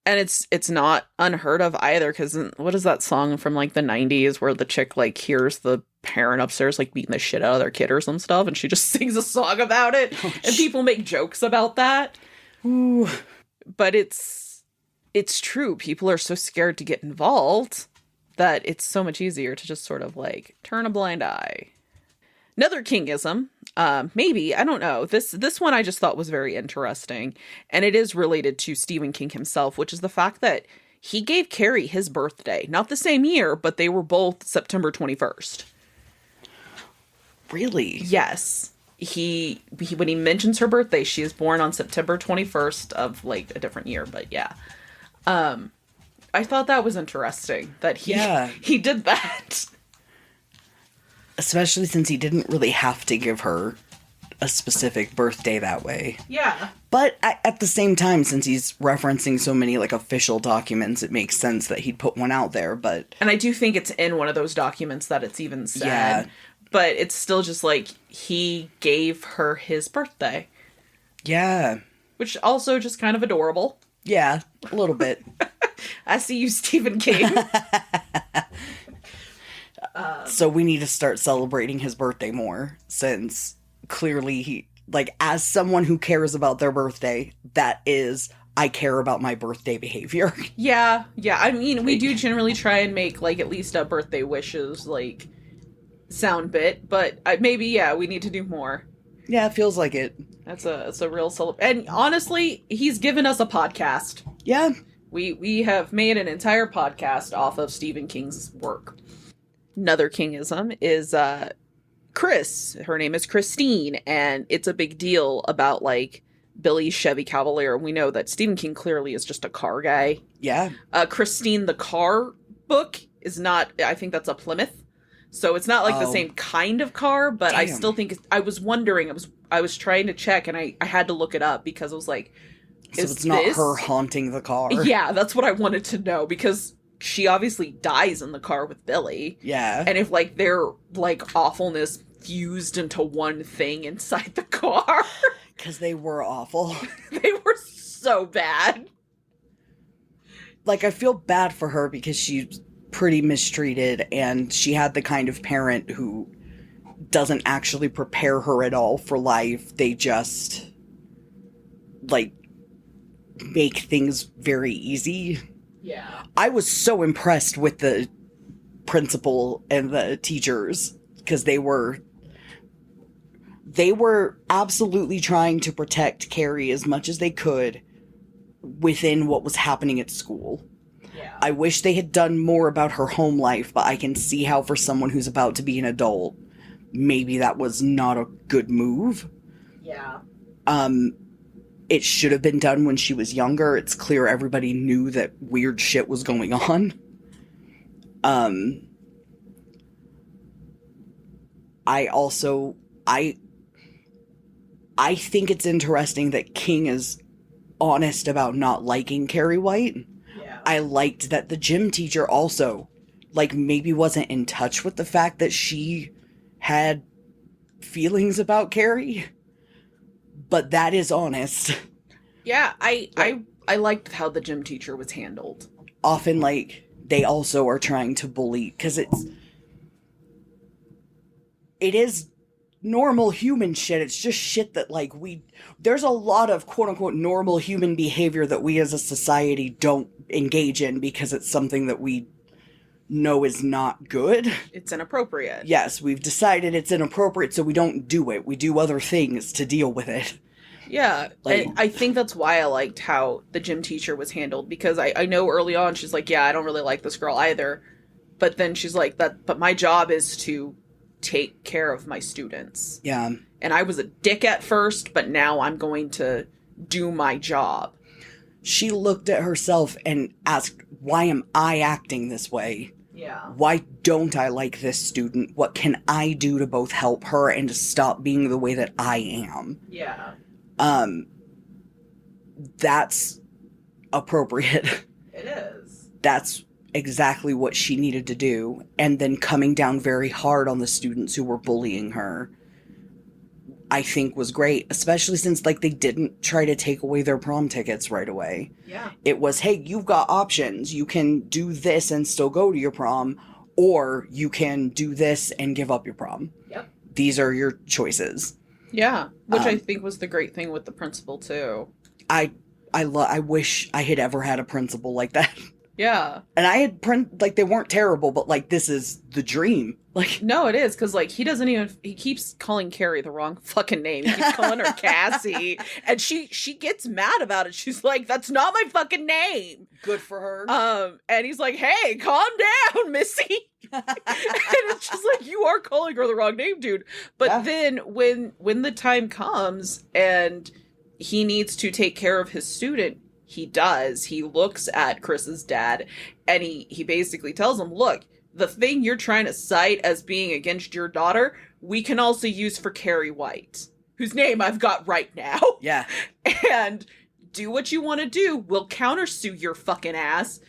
it's not unheard of either, because what is that song from, like, the 90s where the chick, like, hears the parent upstairs, like, beating the shit out of their kid or some stuff, and she just sings a song about it, and people make jokes about that. Ooh. But it's true. People are so scared to get involved that it's so much easier to just sort of, like, turn a blind eye. Another Kingism, maybe, I don't know. This one I just thought was very interesting, and it is related to Stephen King himself, which is the fact that he gave Carrie his birthday. Not the same year, but they were both September 21st. Really? Yes. He when he mentions her birthday, she is born on September 21st of, like, a different year, but yeah. I thought that was interesting that he did that. Especially since he didn't really have to give her a specific birthday that way. Yeah. But at the same time, since he's referencing so many, like, official documents, it makes sense that he'd put one out there, but... And I do think it's in one of those documents that it's even said. Yeah. But it's still just, like, he gave her his birthday. Yeah. Which also just kind of adorable. Yeah, a little bit. I see you, Stephen King. So we need to start celebrating his birthday more, since clearly he, like, as someone who cares about their birthday, that is, I care about my birthday behavior. Yeah. I mean, we do generally try and make, like, at least a birthday wishes, like, sound bit, but maybe, yeah, we need to do more. Yeah, it feels like it. That's a real and honestly, he's given us a podcast. Yeah. We have made an entire podcast off of Stephen King's work. Another Kingism is Chris. Her name is Christine, and it's a big deal about, like, Billy's Chevy Cavalier. We know that Stephen King clearly is just a car guy. Yeah. Christine the car book is not, I think that's a Plymouth. So it's not, like, the same kind of car, but Damn. I still think, I was wondering, I was trying to check, and I had to look it up, because I was like, so it's not her haunting the car? Yeah, that's what I wanted to know, because she obviously dies in the car with Billy. Yeah. And if, like, their, like, awfulness fused into one thing inside the car. Because they were awful. They were so bad. Like, I feel bad for her because she's pretty mistreated, and she had the kind of parent who doesn't actually prepare her at all for life. They just, like, make things very easy. Yeah. I was so impressed with the principal and the teachers, because they were absolutely trying to protect Carrie as much as they could within what was happening at school. Yeah. I wish they had done more about her home life, but I can see how for someone who's about to be an adult, maybe that was not a good move. Yeah. It should have been done when she was younger. It's clear everybody knew that weird shit was going on. I think it's interesting that King is honest about not liking Carrie White. Yeah. I liked that the gym teacher also, like, maybe wasn't in touch with the fact that she had feelings about Carrie. But that is honest. Yeah, I liked how the gym teacher was handled. Often, like, they also are trying to bully, because it is normal human shit. It's just shit that, like, there's a lot of quote-unquote normal human behavior that we as a society don't engage in because it's something that we know is not good. It's inappropriate. Yes, we've decided it's inappropriate, so we don't do it. We do other things to deal with it. Yeah, Like, I think that's why I liked how the gym teacher was handled, because I know early on she's like, yeah, I don't really like this girl either. But then she's like, but my job is to take care of my students. Yeah. And I was a dick at first, but now I'm going to do my job. She looked at herself and asked, why am I acting this way? Yeah. Why don't I like this student? What can I do to both help her and to stop being the way that I am? Yeah. That's appropriate. It is. That's exactly what she needed to do, and then coming down very hard on the students who were bullying her, I think was great, especially since, like, they didn't try to take away their prom tickets right away. Yeah. It was, hey, you've got options. You can do this and still go to your prom, or you can do this and give up your prom. Yep. These are your choices. Yeah, which I think was the great thing with the principal, too. I wish I had ever had a principal like that. Yeah. And I had they weren't terrible, but, like, this is the dream. Like, no, it is, because, like, he keeps calling Carrie the wrong fucking name. He keeps calling her Cassie, and she gets mad about it. She's like, that's not my fucking name. Good for her. And he's like, hey, calm down, Missy. And it's just like, you are calling her the wrong name, dude. But then when the time comes and he needs to take care of his student, he does. He looks at Chris's dad, and he basically tells him, look, the thing you're trying to cite as being against your daughter, we can also use for Carrie White, whose name I've got right now. Yeah. And do what you want to do. We'll countersue your fucking ass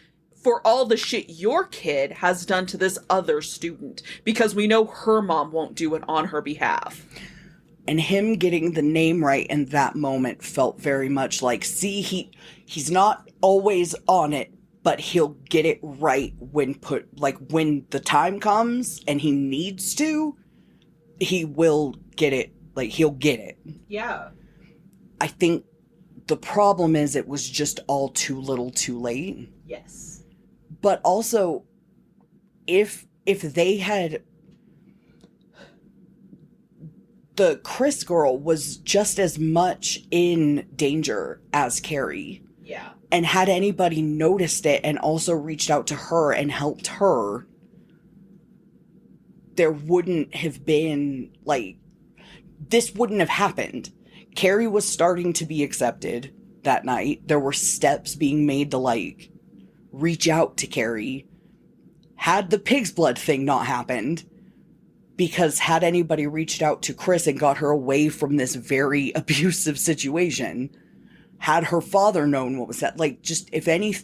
for all the shit your kid has done to this other student, because we know her mom won't do it on her behalf. And him getting the name right in that moment felt very much like, see, he's not always on it, but he'll get it right when the time comes and he needs to, he will get it. Like, he'll get it. Yeah. I think the problem is it was just all too little too late. Yes. But also, if they had... The Chris girl was just as much in danger as Carrie. Yeah. And had anybody noticed it and also reached out to her and helped her, there wouldn't have been, like, this wouldn't have happened. Carrie was starting to be accepted that night. There were steps being made to, like, reach out to Carrie. Had the pig's blood thing not happened, because had anybody reached out to Chris and got her away from this very abusive situation, had her father known what was that, like, just, if any,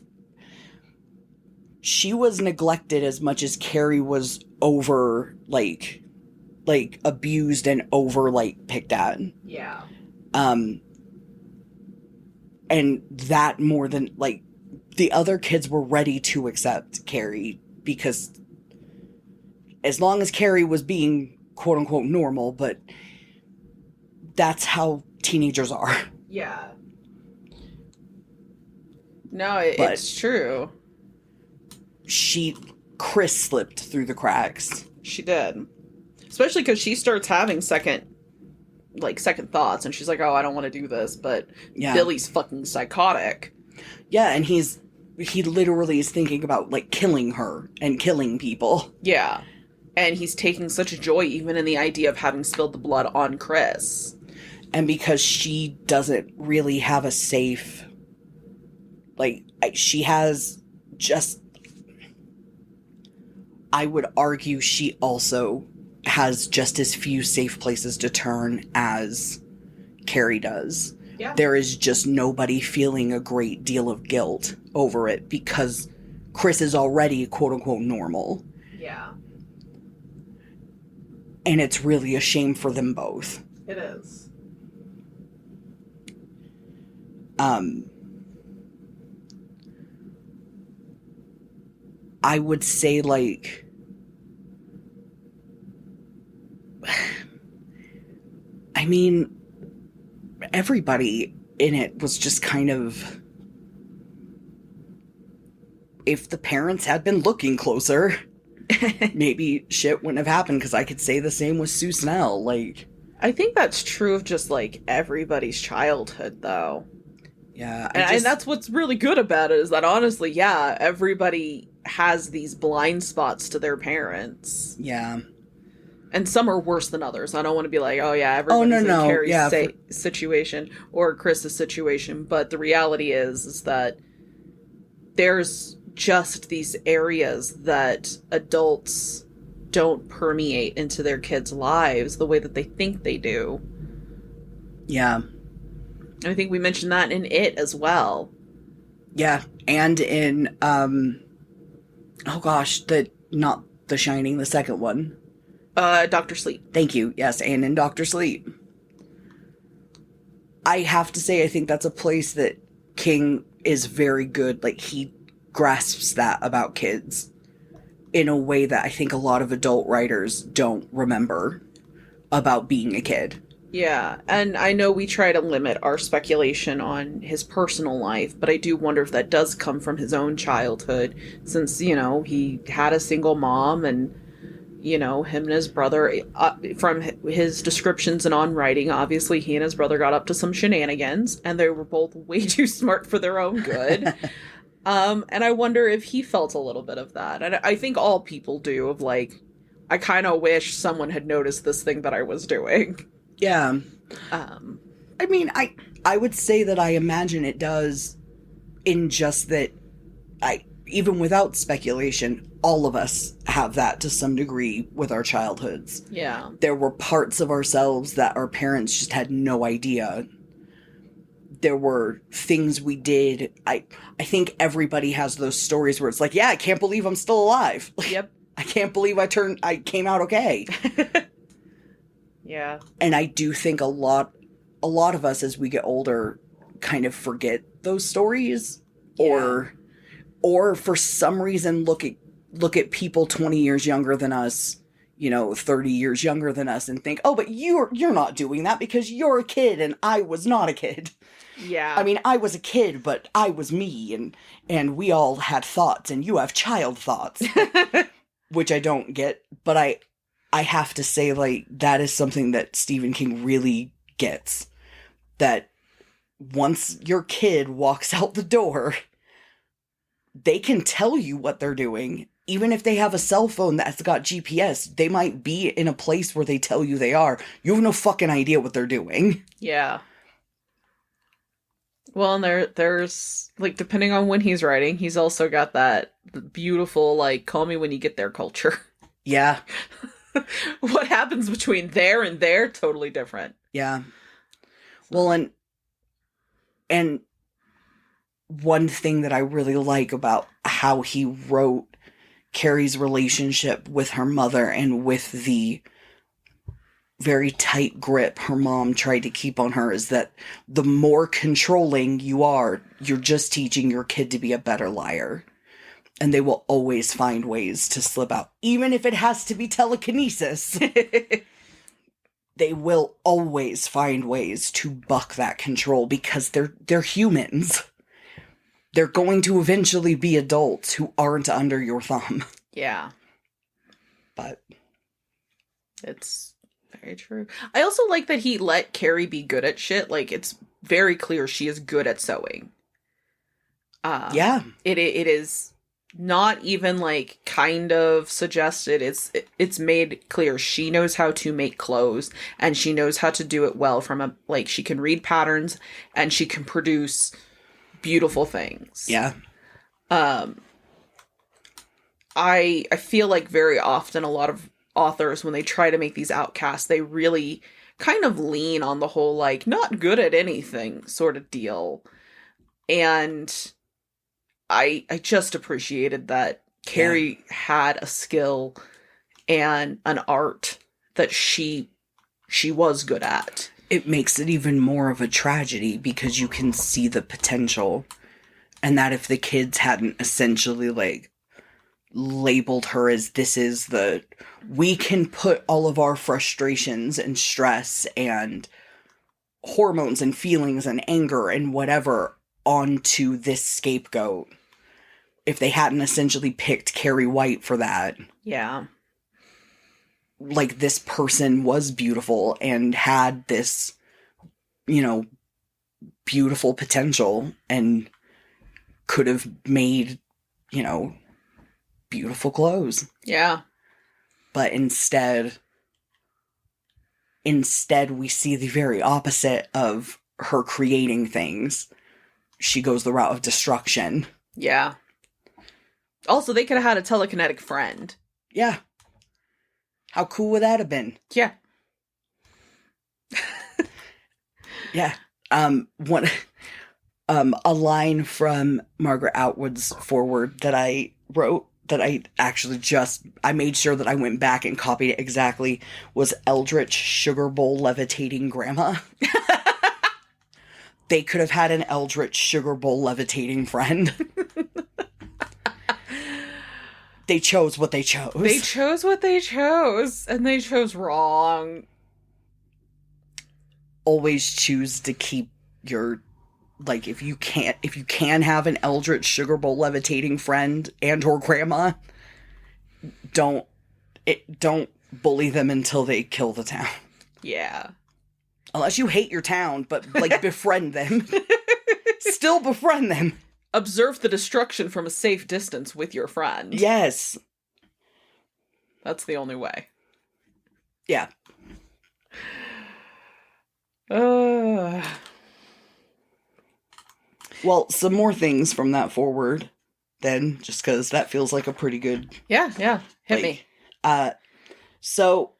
she was neglected as much as Carrie was over, like abused and over, like, picked at. Yeah. And that more than, like, the other kids were ready to accept Carrie, because as long as Carrie was being quote unquote normal, but that's how teenagers are. Yeah. No, it's true. Chris slipped through the cracks. She did. Especially because she starts having second thoughts, and she's like, oh, I don't want to do this, but Billy's fucking psychotic. Yeah, and he literally is thinking about, like, killing her and killing people. Yeah. And he's taking such joy even in the idea of having spilled the blood on Chris. And because she doesn't really have a safe... Like, she has just... I would argue she also has just as few safe places to turn as Carrie does. Yeah. There is just nobody feeling a great deal of guilt over it because Chris is already quote-unquote normal. Yeah. And it's really a shame for them both. It is. I would say, like, I mean, everybody in it was just kind of, if the parents had been looking closer, maybe shit wouldn't have happened, because I could say the same with Sue Snell. Like, I think that's true of just, like, everybody's childhood, though. Yeah. And that's what's really good about it, is that, honestly, yeah, everybody has these blind spots to their parents. Yeah. And some are worse than others. I don't want to be like, oh, yeah, everybody's in Carrie's situation or Chris's situation. But the reality is that there's just these areas that adults don't permeate into their kids' lives the way that they think they do. Yeah. And I think we mentioned that in It as well. Yeah. And in Oh gosh, not The Shining, the second one. Dr. Sleep. Thank you. Yes, and in Dr. Sleep. I have to say, I think that's a place that King is very good. Like, he grasps that about kids in a way that I think a lot of adult writers don't remember about being a kid. Yeah, and I know we try to limit our speculation on his personal life, but I do wonder if that does come from his own childhood, since, he had a single mom and, him and his brother, from his descriptions and on writing, obviously he and his brother got up to some shenanigans, and they were both way too smart for their own good. And I wonder if he felt a little bit of that. And I think all people do, of like, I kind of wish someone had noticed this thing that I was doing. Yeah. I mean, I would say that I imagine it does, in just that even without speculation, all of us have that to some degree with our childhoods. Yeah. There were parts of ourselves that our parents just had no idea. There were things we did. I think everybody has those stories where it's like, yeah, I can't believe I'm still alive. Yep. I can't believe I came out okay. Yeah. And I do think a lot of us as we get older kind of forget those stories, Yeah. or for some reason look at people 20 years younger than us, 30 years younger than us, and think, oh, but you're not doing that because you're a kid and I was not a kid. Yeah. I mean, I was a kid, but I was me, and we all had thoughts, and you have child thoughts, which I don't get, but I have to say, like, that is something that Stephen King really gets. That once your kid walks out the door, they can tell you what they're doing. Even if they have a cell phone that's got GPS, they might be in a place where they tell you they are. You have no fucking idea what they're doing. Yeah. Well, and there's, like, depending on when he's writing, he's also got that beautiful, like, call me when you get there culture. Yeah. What happens between there and there, totally different. Yeah. Well, and one thing that I really like about how he wrote Carrie's relationship with her mother and with the very tight grip her mom tried to keep on her is that the more controlling you are, you're just teaching your kid to be a better liar. And they will always find ways to slip out. Even if it has to be telekinesis. They will always find ways to buck that control because they're humans. They're going to eventually be adults who aren't under your thumb. Yeah. But it's very true. I also like that he let Carrie be good at shit. Like, it's very clear she is good at sewing. Yeah. It is not even, like, kind of suggested. It's made clear she knows how to make clothes, and she knows how to do it well she can read patterns, and she can produce beautiful things. Yeah. I feel like very often a lot of authors, when they try to make these outcasts, they really kind of lean on the whole, like, not good at anything sort of deal. And I just appreciated that Carrie had a skill and an art that she was good at. It makes it even more of a tragedy because you can see the potential. And that if the kids hadn't essentially, like, labeled her as we can put all of our frustrations and stress and hormones and feelings and anger and whatever onto this scapegoat. If they hadn't essentially picked Carrie White for that. Yeah. Like, this person was beautiful and had this, beautiful potential and could have made, beautiful clothes. Yeah. But instead we see the very opposite of her creating things. She goes the route of destruction. Yeah. Also, they could have had a telekinetic friend. Yeah. How cool would that have been? Yeah. Yeah. A line from Margaret Atwood's foreword that I wrote that I actually I made sure that I went back and copied it exactly was Eldritch Sugar Bowl Levitating Grandma. They could have had an Eldritch Sugar Bowl Levitating friend. They chose what they chose. They chose what they chose, and they chose wrong. Always choose to keep your, like, if you can have an Eldritch Sugar Bowl Levitating friend and or grandma, don't bully them until they kill the town. Yeah. Unless you hate your town, but, like, befriend them. Still befriend them. Observe the destruction from a safe distance with your friend. Yes. That's the only way. Yeah. Well, some more things from that forward, then, just because that feels like a pretty good... Yeah. Hit me. So,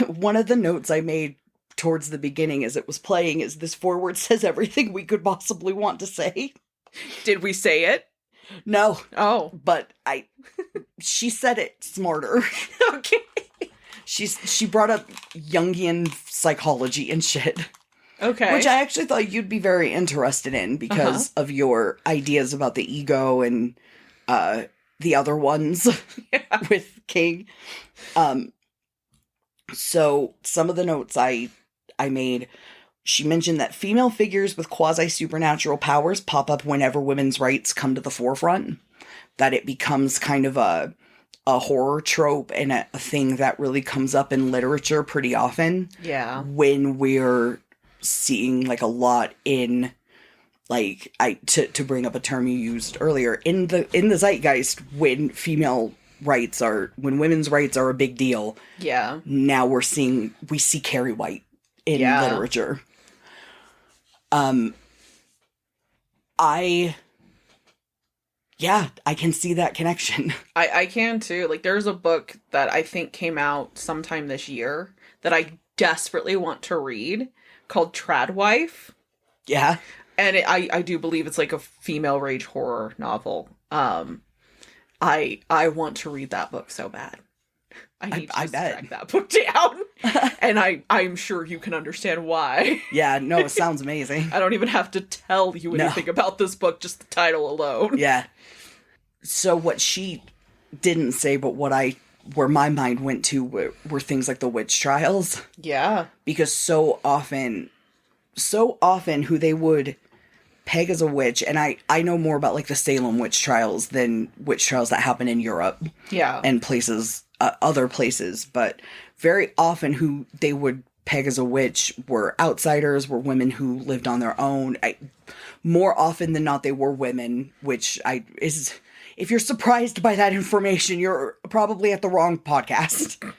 one of the notes I made towards the beginning as it was playing is this forward says everything we could possibly want to say. Did we say it? No. Oh. But she said it smarter. Okay. She brought up Jungian psychology and shit. Okay. Which I actually thought you'd be very interested in because of your ideas about the ego and the other ones with King. So some of the notes I made, she mentioned that female figures with quasi-supernatural powers pop up whenever women's rights come to the forefront. That it becomes kind of a horror trope and a thing that really comes up in literature pretty often. Yeah. When we're seeing, like, a lot in, like, to bring up a term you used earlier, in the zeitgeist, when women's rights are a big deal. Yeah. Now we see Carrie White in literature. I can see that connection. I can too. Like, there's a book that I think came out sometime this year that I desperately want to read called Tradwife. Yeah. And I do believe it's like a female rage horror novel. I want to read that book so bad. I need to track that book down. And I'm sure you can understand why. Yeah, no, it sounds amazing. I don't even have to tell you anything about this book, just the title alone. Yeah. So what she didn't say, but where my mind went to were things like the witch trials. Yeah. Because so often who they would peg as a witch, and I know more about, like, the Salem witch trials than witch trials that happen in Europe. Yeah. And other places, but very often who they would peg as a witch were outsiders, were women who lived on their own. More often than not, they were women, which if you're surprised by that information, you're probably at the wrong podcast.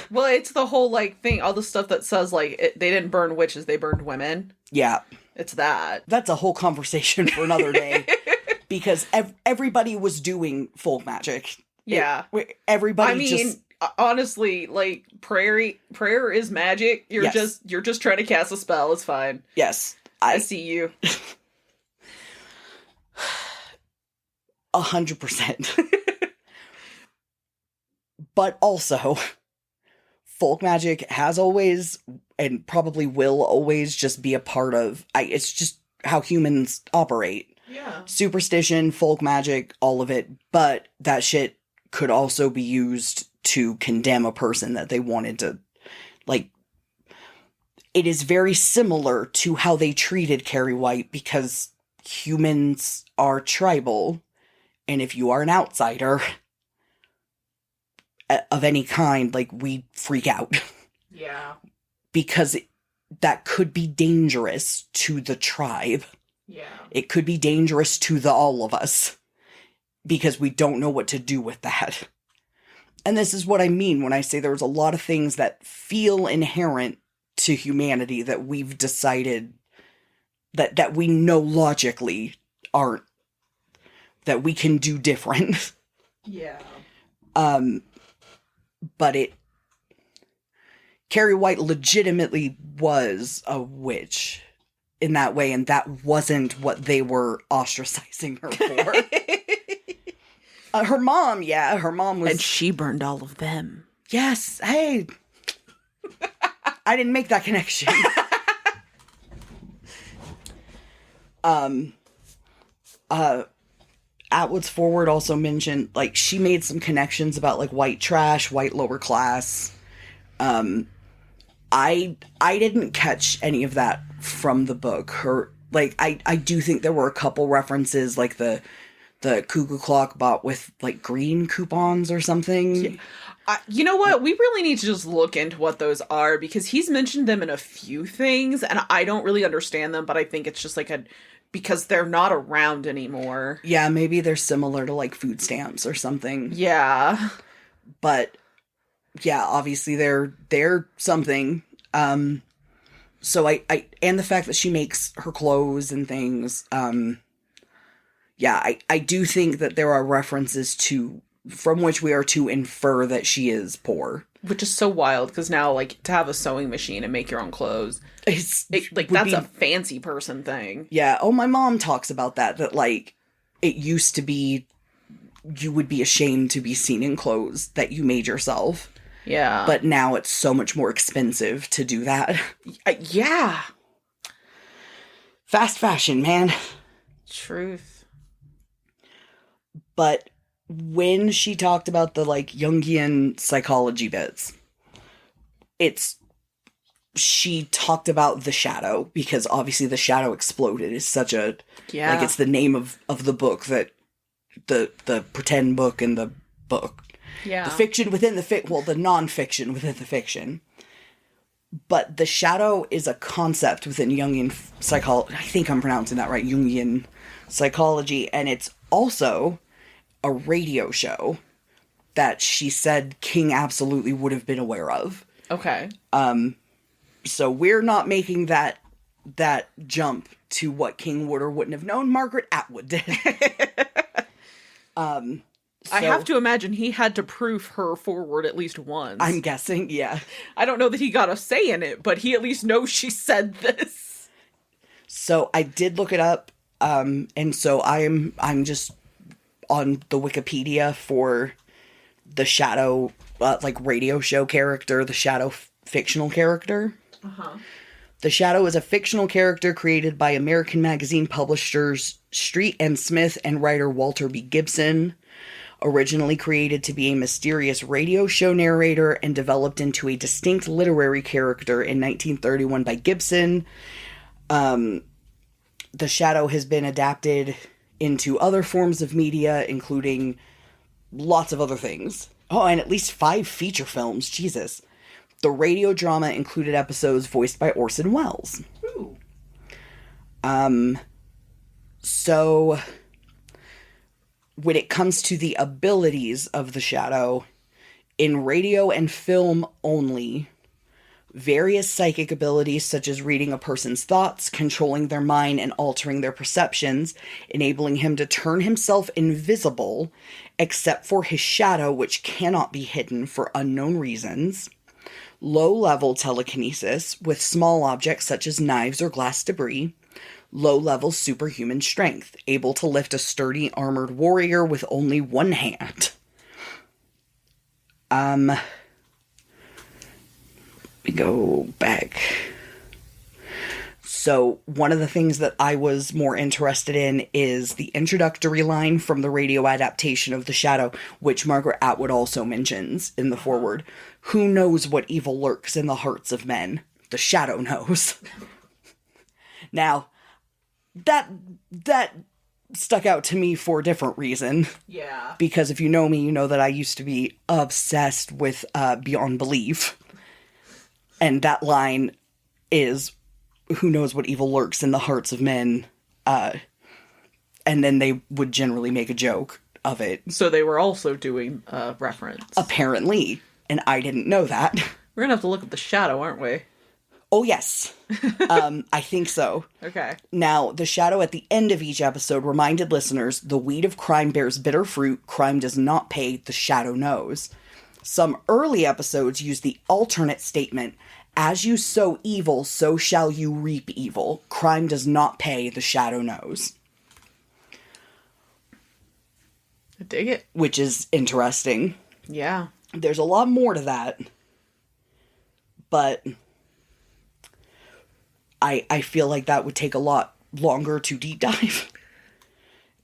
Well, it's the whole, like, thing, all the stuff that says, like, they didn't burn witches, they burned women. Yeah. It's that. That's a whole conversation for another day. Because everybody was doing folk magic. Yeah. Everybody honestly, like, prayer is magic. You're just trying to cast a spell. It's fine. Yes. I see you. 100%. But also, folk magic has always, and probably will always, just be a part of, it's just how humans operate. Yeah. Superstition, folk magic, all of it. But that shit could also be used to condemn a person that they wanted to, like, it is very similar to how they treated Carrie White, because humans are tribal, and if you are an outsider of any kind, like, we freak out. Yeah. Because that could be dangerous to the tribe. Yeah. It could be dangerous to all of us, because we don't know what to do with that. And this is what I mean when I say there's a lot of things that feel inherent to humanity that we've decided that we know logically aren't, that we can do different. Yeah. But Carrie White legitimately was a witch in that way, and that wasn't what they were ostracizing her for. Her mom, yeah. Her mom was... And she burned all of them. Yes, hey. I didn't make that connection. Atwood's forward also mentioned, like, she made some connections about, like, white trash, white lower class. I didn't catch any of that from the book. I do think there were a couple references, like the cuckoo clock bought with, like, green coupons or something. Yeah. You know what? We really need to just look into what those are, because he's mentioned them in a few things, and I don't really understand them, but I think it's just like because they're not around anymore. Yeah, maybe they're similar to, like, food stamps or something. Yeah. But, yeah, obviously they're something. So I and the fact that she makes her clothes and things, yeah, I do think that there are references from which we are to infer that she is poor. Which is so wild, because now, like, to have a sewing machine and make your own clothes, that's a fancy person thing. Yeah, my mom talks about that, like, it used to be, you would be ashamed to be seen in clothes that you made yourself. Yeah. But now it's so much more expensive to do that. Yeah. Fast fashion, man. Truth. But when she talked about the, like, Jungian psychology bits, she talked about the shadow, because obviously the shadow exploded is such a, like, it's the name of the book, that the pretend book and the book. Yeah. The fiction within the non-fiction within the fiction. But the shadow is a concept within Jungian psychology. I think I'm pronouncing that right. Jungian psychology. And it's also a radio show that she said King absolutely would have been aware of. Okay. So we're not making that jump to what King would or wouldn't have known. Margaret Atwood did. I have to imagine he had to proof her forward at least once. I'm guessing, yeah. I don't know that he got a say in it, but he at least knows she said this. So I did look it up, and so I'm just on the Wikipedia for the Shadow, like, radio show character, the Shadow fictional character. Uh-huh. The Shadow is a fictional character created by American magazine publishers Street and Smith and writer Walter B. Gibson. Originally created to be a mysterious radio show narrator and developed into a distinct literary character in 1931 by Gibson. The Shadow has been adapted into other forms of media, including lots of other things. Oh, and at least 5 feature films. Jesus. The radio drama included episodes voiced by Orson Welles. Ooh. So when it comes to the abilities of the Shadow, in radio and film only, various psychic abilities such as reading a person's thoughts, controlling their mind, and altering their perceptions, enabling him to turn himself invisible, except for his shadow, which cannot be hidden for unknown reasons. Low-level telekinesis with small objects such as knives or glass debris. Low-level superhuman strength, able to lift a sturdy armored warrior with only one hand. We go back. So, one of the things that I was more interested in is the introductory line from the radio adaptation of The Shadow, which Margaret Atwood also mentions in the foreword. Who knows what evil lurks in the hearts of men? The Shadow knows. Now, that stuck out to me for a different reason. Yeah. Because if you know me, you know that I used to be obsessed with Beyond Belief. And that line is, who knows what evil lurks in the hearts of men? And then they would generally make a joke of it. So they were also doing a reference. Apparently. And I didn't know that. We're gonna have to look at The Shadow, aren't we? Oh, yes. I think so. Okay. Now, The Shadow at the end of each episode reminded listeners, the weed of crime bears bitter fruit, crime does not pay, the Shadow knows. Some early episodes use the alternate statement, as you sow evil, so shall you reap evil. Crime does not pay, the Shadow knows. I dig it. which is interesting. Yeah. There's a lot more to that, but I feel like that would take a lot longer to deep dive.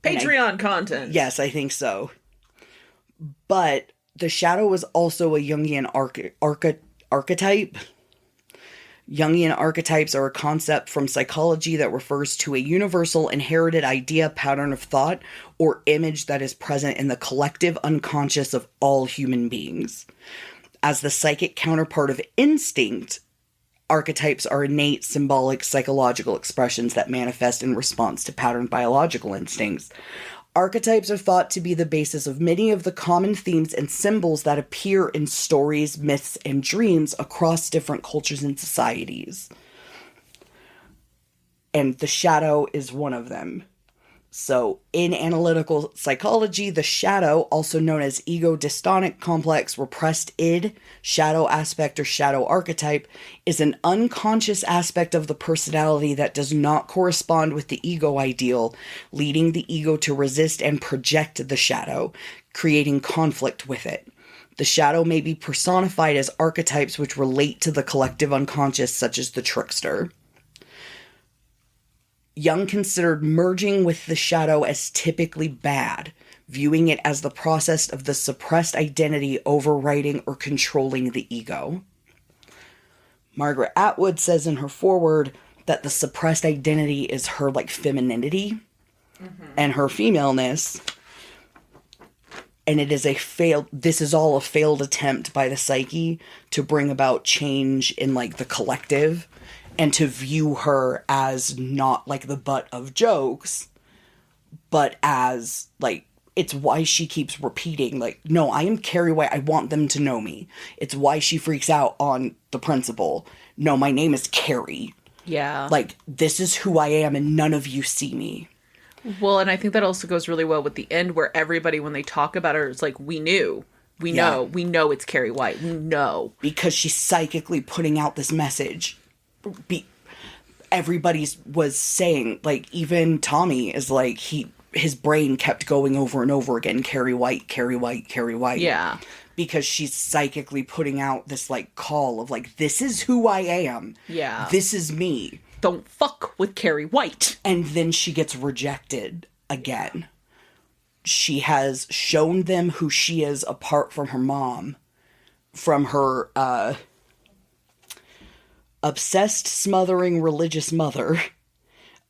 Patreon content. Yes, I think so. But the shadow is also a Jungian archetype. Jungian archetypes are a concept from psychology that refers to a universal inherited idea, pattern of thought, or image that is present in the collective unconscious of all human beings. As the psychic counterpart of instinct, archetypes are innate, symbolic, psychological expressions that manifest in response to patterned biological instincts. Archetypes are thought to be the basis of many of the common themes and symbols that appear in stories, myths, and dreams across different cultures and societies. And the shadow is one of them. So, in analytical psychology, the shadow, also known as ego-dystonic complex, repressed id, shadow aspect, or shadow archetype, is an unconscious aspect of the personality that does not correspond with the ego ideal, leading the ego to resist and project the shadow, creating conflict with it. The shadow may be personified as archetypes which relate to the collective unconscious, such as the trickster. Jung considered merging with the shadow as typically bad, viewing it as the process of the suppressed identity overriding or controlling the ego. Margaret Atwood says in her foreword that the suppressed identity is her, femininity and her femaleness, and it is this is all a failed attempt by the psyche to bring about change in, the collective, and to view her as not, the butt of jokes, but as, it's why she keeps repeating, no, I am Carrie White, I want them to know me. It's why she freaks out on the principal. No, my name is Carrie. Yeah. This is who I am and none of you see me. Well, and I think that also goes really well with the end where everybody, when they talk about her, it's we knew. We know it's Carrie White. We know. Because she's psychically putting out this message. Everybody was saying, even Tommy is his brain kept going over and over again, Carrie White, Carrie White, Carrie White. Yeah. Because she's psychically putting out this, call of, this is who I am. Yeah. This is me. Don't fuck with Carrie White. And then she gets rejected again. She has shown them who she is apart from her mom, from her, obsessed, smothering religious mother.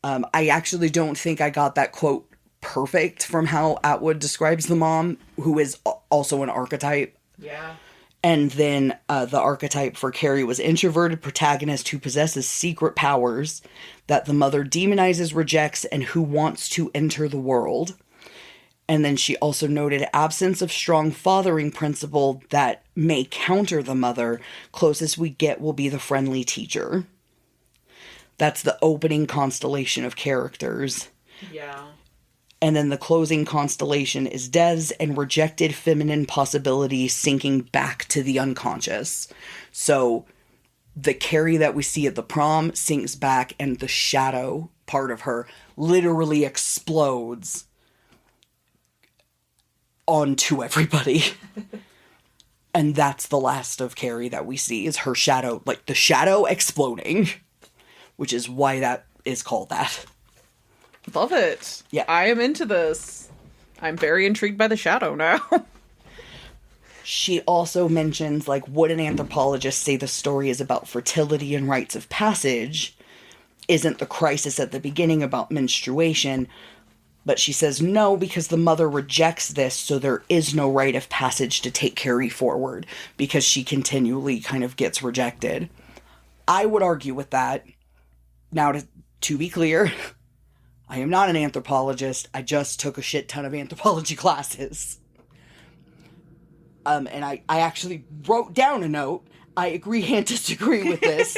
I actually don't think I got that quote perfect from how Atwood describes the mom, who is also an archetype. Yeah. And then the archetype for Carrie was introverted protagonist who possesses secret powers that the mother demonizes, rejects, and who wants to enter the world. And then she also noted absence of strong fathering principle that may counter the mother. Closest we get will be the friendly teacher. That's the opening constellation of characters. Yeah. And then the closing constellation is Devs and rejected feminine possibility sinking back to the unconscious. So the Carrie that we see at the prom sinks back and the shadow part of her literally explodes onto everybody. And that's the last of Carrie that we see, is her shadow, the shadow exploding, which is why that is called that. Love it. Yeah. I am into this. I'm very intrigued by the shadow now. She also mentions, would an anthropologist say the story is about fertility and rites of passage? Isn't the crisis at the beginning about menstruation? But she says no, because the mother rejects this, so there is no rite of passage to take Carrie forward, because she continually kind of gets rejected. I would argue with that. Now, to be clear, I am not an anthropologist. I just took a shit ton of anthropology classes. And I actually wrote down a note. I agree and disagree with this.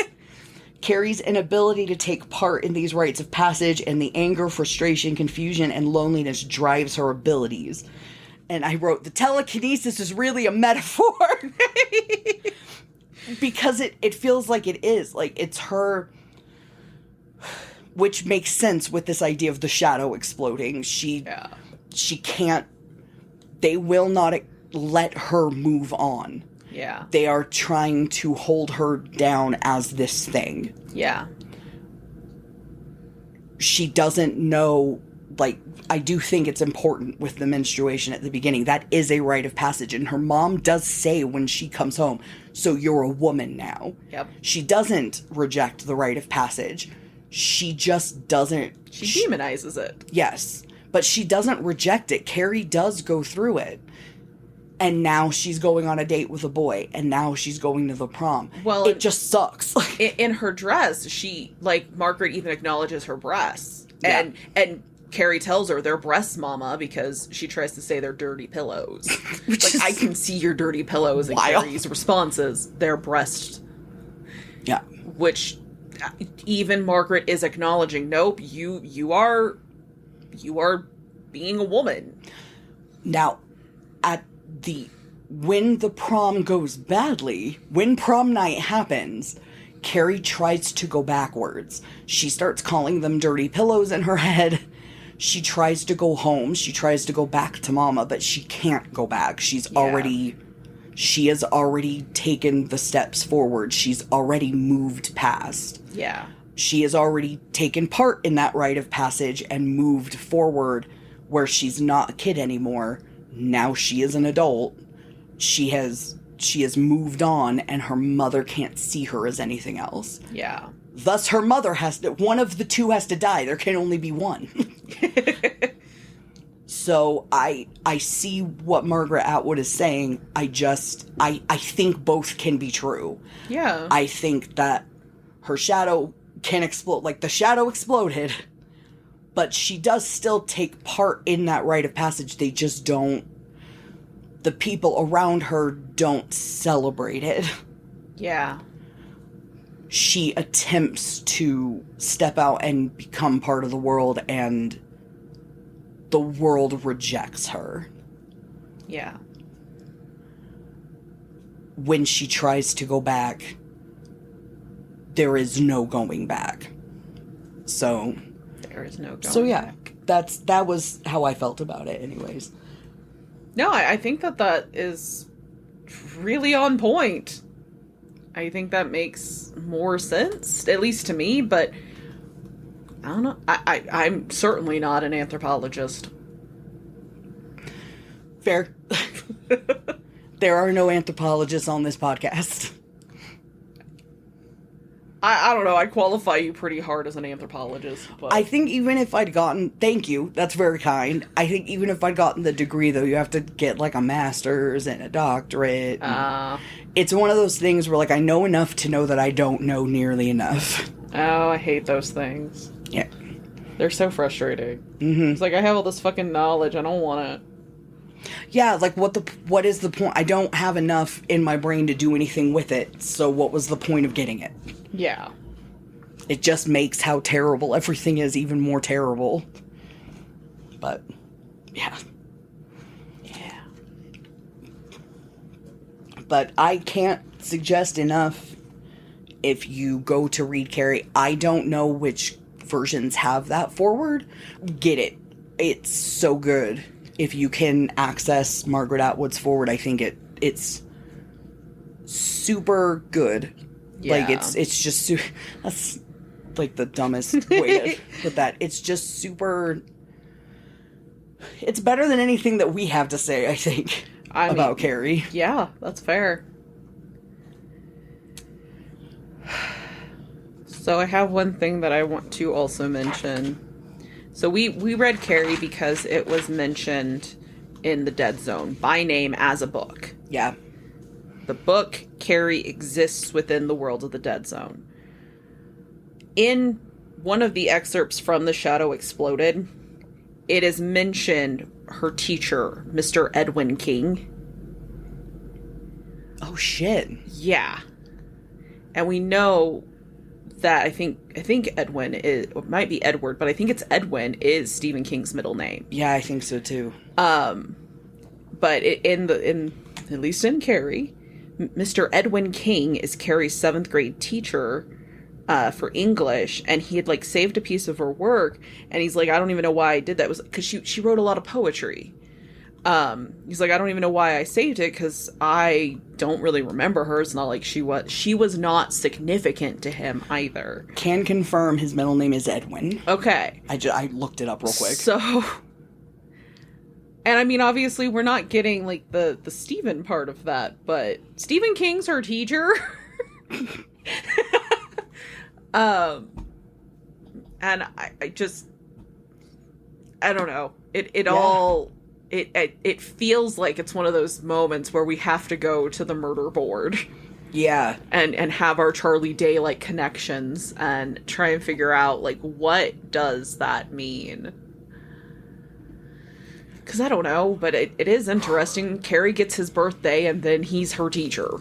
Carrie's inability to take part in these rites of passage and the anger, frustration, confusion, and loneliness drives her abilities. And I wrote, the telekinesis is really a metaphor. Because it feels like it is. It's her... Which makes sense with this idea of the shadow exploding. She can't They will not let her move on. Yeah. They are trying to hold her down as this thing. Yeah. She doesn't know, like, I do think it's important with the menstruation at the beginning. That is a rite of passage. And her mom does say when she comes home, so you're a woman now. Yep. She doesn't reject the rite of passage. She just doesn't. She demonizes it. Yes. But she doesn't reject it. Carrie does go through it. And now she's going on a date with a boy. And now she's going to the prom. Well, it just sucks. In her dress, she, like, Margaret even acknowledges her breasts. Yeah. And Carrie tells her they're breasts, mama, because she tries to say they're dirty pillows. Like, I can see your dirty pillows. And Carrie's response is, they're breast. Yeah. Which even Margaret is acknowledging, nope, you are being a woman. Now, when the prom goes badly, when prom night happens, Carrie tries to go backwards. She starts calling them dirty pillows in her head. She tries to go home. She tries to go back to mama, but she can't go back. She has already taken the steps forward. She's already moved past. Yeah. She has already taken part in that rite of passage and moved forward where she's not a kid anymore. Now she is an adult. She has moved on, and her mother can't see her as anything else. Yeah. Thus, her mother one of the two has to die. There can only be one. So I see what Margaret Atwood is saying. I think both can be true. Yeah. I think that her shadow can explode, like the shadow exploded, but she does still take part in that rite of passage. They just don't, the people around her don't celebrate it. Yeah. She attempts to step out and become part of the world, and the world rejects her. Yeah. When she tries to go back, there is no going back. So there is no going back. That was how I felt about it anyways. No, I think that is really on point. I think that makes more sense, at least to me, but I don't know. I'm certainly not an anthropologist. Fair. There are no anthropologists on this podcast. I don't know. I qualify you pretty hard as an anthropologist. But I think even if I'd gotten... Thank you. That's very kind. I think even if I'd gotten the degree, though, you have to get, like, a master's and a doctorate. It's one of those things where, like, I know enough to know that I don't know nearly enough. Oh, I hate those things. Yeah. They're so frustrating. Mm-hmm. It's like, I have all this fucking knowledge. I don't want it. Yeah, like, what is the point? I don't have enough in my brain to do anything with it, so what was the point of getting it? Yeah. It just makes how terrible everything is even more terrible. But, yeah. Yeah. But I can't suggest enough, if you go to read Carrie, I don't know which versions have that forward. Get it. It's so good. If you can access Margaret Atwood's forward, I think it's super good. Yeah. Like, it's just that's like the dumbest way to put that. It's just super, it's better than anything that we have to say, I think, about Carrie. Yeah, that's fair. So I have one thing that I want to also mention. So we read Carrie because it was mentioned in the Dead Zone by name as a book. Yeah. The book, Carrie, exists within the world of the Dead Zone. In one of the excerpts from The Shadow Exploded, it is mentioned her teacher, Mr. Edwin King. Oh, shit. Yeah. And we know that I think Edwin it might be Edward, but I think it's Edwin is Stephen King's middle name. Yeah, I think so too. But in at least in Carrie, Mr. Edwin King is Carrie's 7th grade teacher for English, and he had like saved a piece of her work, and he's like, I don't even know why I did that. It was because she wrote a lot of poetry. He's like, I don't even know why I saved it, because I don't really remember her. It's not like she was not significant to him either. Can confirm his middle name is Edwin. Okay. I looked it up real quick. So, and I mean, obviously we're not getting like the Stephen part of that, but Stephen King's her teacher. And I just, I don't know. It feels like it's one of those moments where we have to go to the murder board. Yeah. And have our Charlie Day-like connections and try and figure out, like, what does that mean? Because I don't know, but it is interesting. Carrie gets his birthday and then he's her teacher.